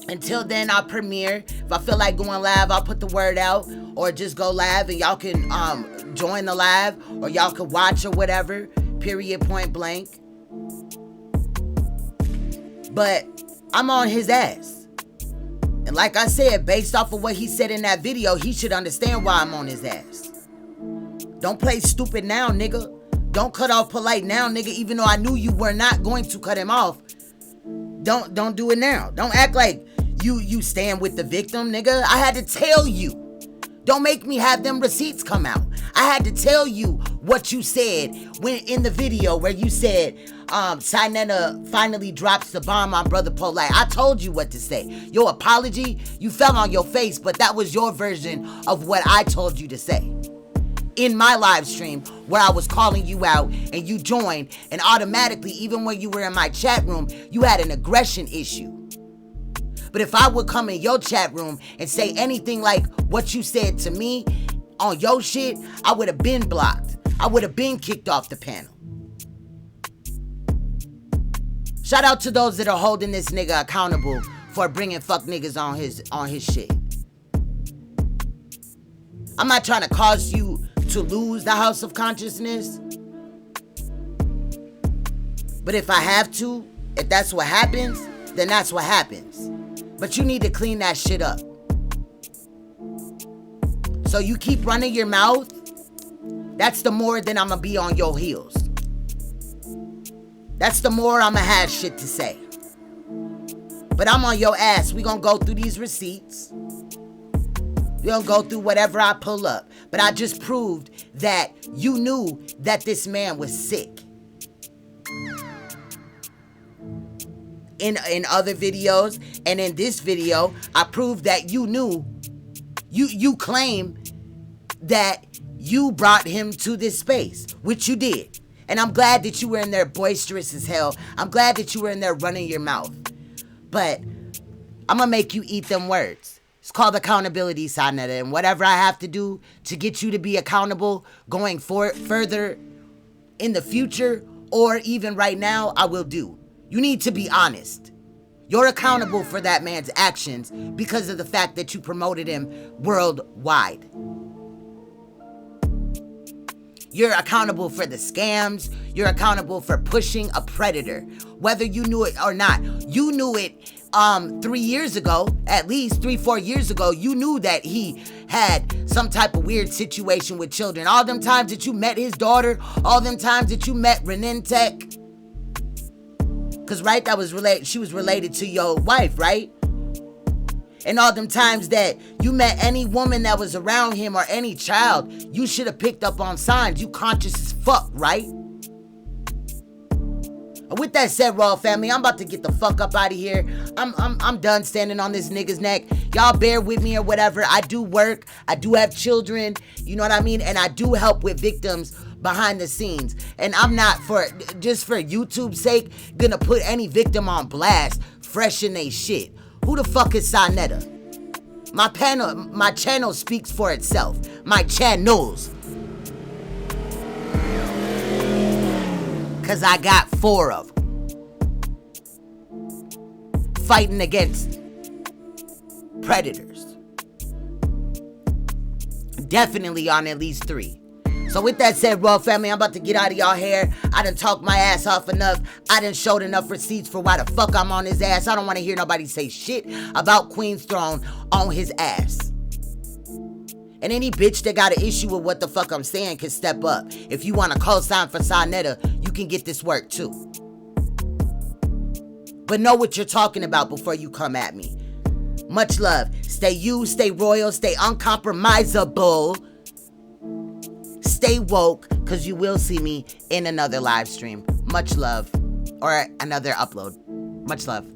Until then, I'll premiere. If I feel like going live, I'll put the word out. Or just go live and y'all can join the live. Or y'all can watch or whatever. Period, point blank. But I'm on his ass. And like I said, based off of what he said in that video, he should understand why I'm on his ass. Don't play stupid now, nigga. Don't cut off Polight now, nigga, even though I knew you were not going to cut him off. Don't do it now. Don't act like you stand with the victim, nigga. I had to tell you. Don't make me have them receipts come out. I had to tell you what you said when in the video where you said Saneter finally drops the bomb on Brother Polight. I told you what to say. Your apology, you fell on your face, but that was your version of what I told you to say. in my live stream where I was calling you out and you joined, and automatically, even when you were in my chat room, you had an aggression issue. But if I would come in your chat room and say anything like what you said to me on your shit, I would have been blocked. I would have been kicked off the panel. Shout out to those that are holding this nigga accountable for bringing fuck niggas on his shit. I'm not trying to cause you to lose the house of consciousness. But if I have to, if that's what happens, then that's what happens. But you need to clean that shit up. So you keep running your mouth, that's the more that I'm gonna be on your heels. That's the more I'm gonna have shit to say. But I'm on your ass. We gonna go through these receipts. We gonna go through whatever I pull up. But I just proved that you knew that this man was sick. In other videos and in this video, I proved that you knew, you claim that you brought him to this space, which you did. And I'm glad that you were in there boisterous as hell. I'm glad that you were in there running your mouth. But I'm gonna make you eat them words. It's called accountability, Saneter. And whatever I have to do to get you to be accountable going further in the future or even right now, I will do. You need to be honest. You're accountable for that man's actions because of the fact that you promoted him worldwide. You're accountable for the scams. You're accountable for pushing a predator. Whether you knew it or not. You knew it 3 years ago, at least 3-4 years ago. You knew that he had some type of weird situation with children. All them times that you met his daughter. All them times that you met Renentech. Cause right, she was related to your wife, right? And all them times that you met any woman that was around him or any child, you should have picked up on signs. You conscious as fuck, right? And with that said, Royal Family, I'm about to get the fuck up out of here. I'm done standing on this nigga's neck. Y'all bear with me or whatever. I do work. I do have children. You know what I mean? And I do help with victims behind the scenes. And I'm not, just for YouTube's sake, gonna put any victim on blast fresh in they shit. Who the fuck is Saneter? My channel speaks for itself. My channels. Cause I got 4 of them. Fighting against predators. Definitely on at least 3. So with that said, Royal Family, I'm about to get out of y'all hair. I done talked my ass off enough. I done showed enough receipts for why the fuck I'm on his ass. I don't want to hear nobody say shit about Queen's Throne on his ass. And any bitch that got an issue with what the fuck I'm saying can step up. If you want to co-sign for Saneter, you can get this work too. But know what you're talking about before you come at me. Much love. Stay you, stay royal, stay uncompromisable. Stay woke, because you will see me in another live stream. Much love. Or another upload. Much love.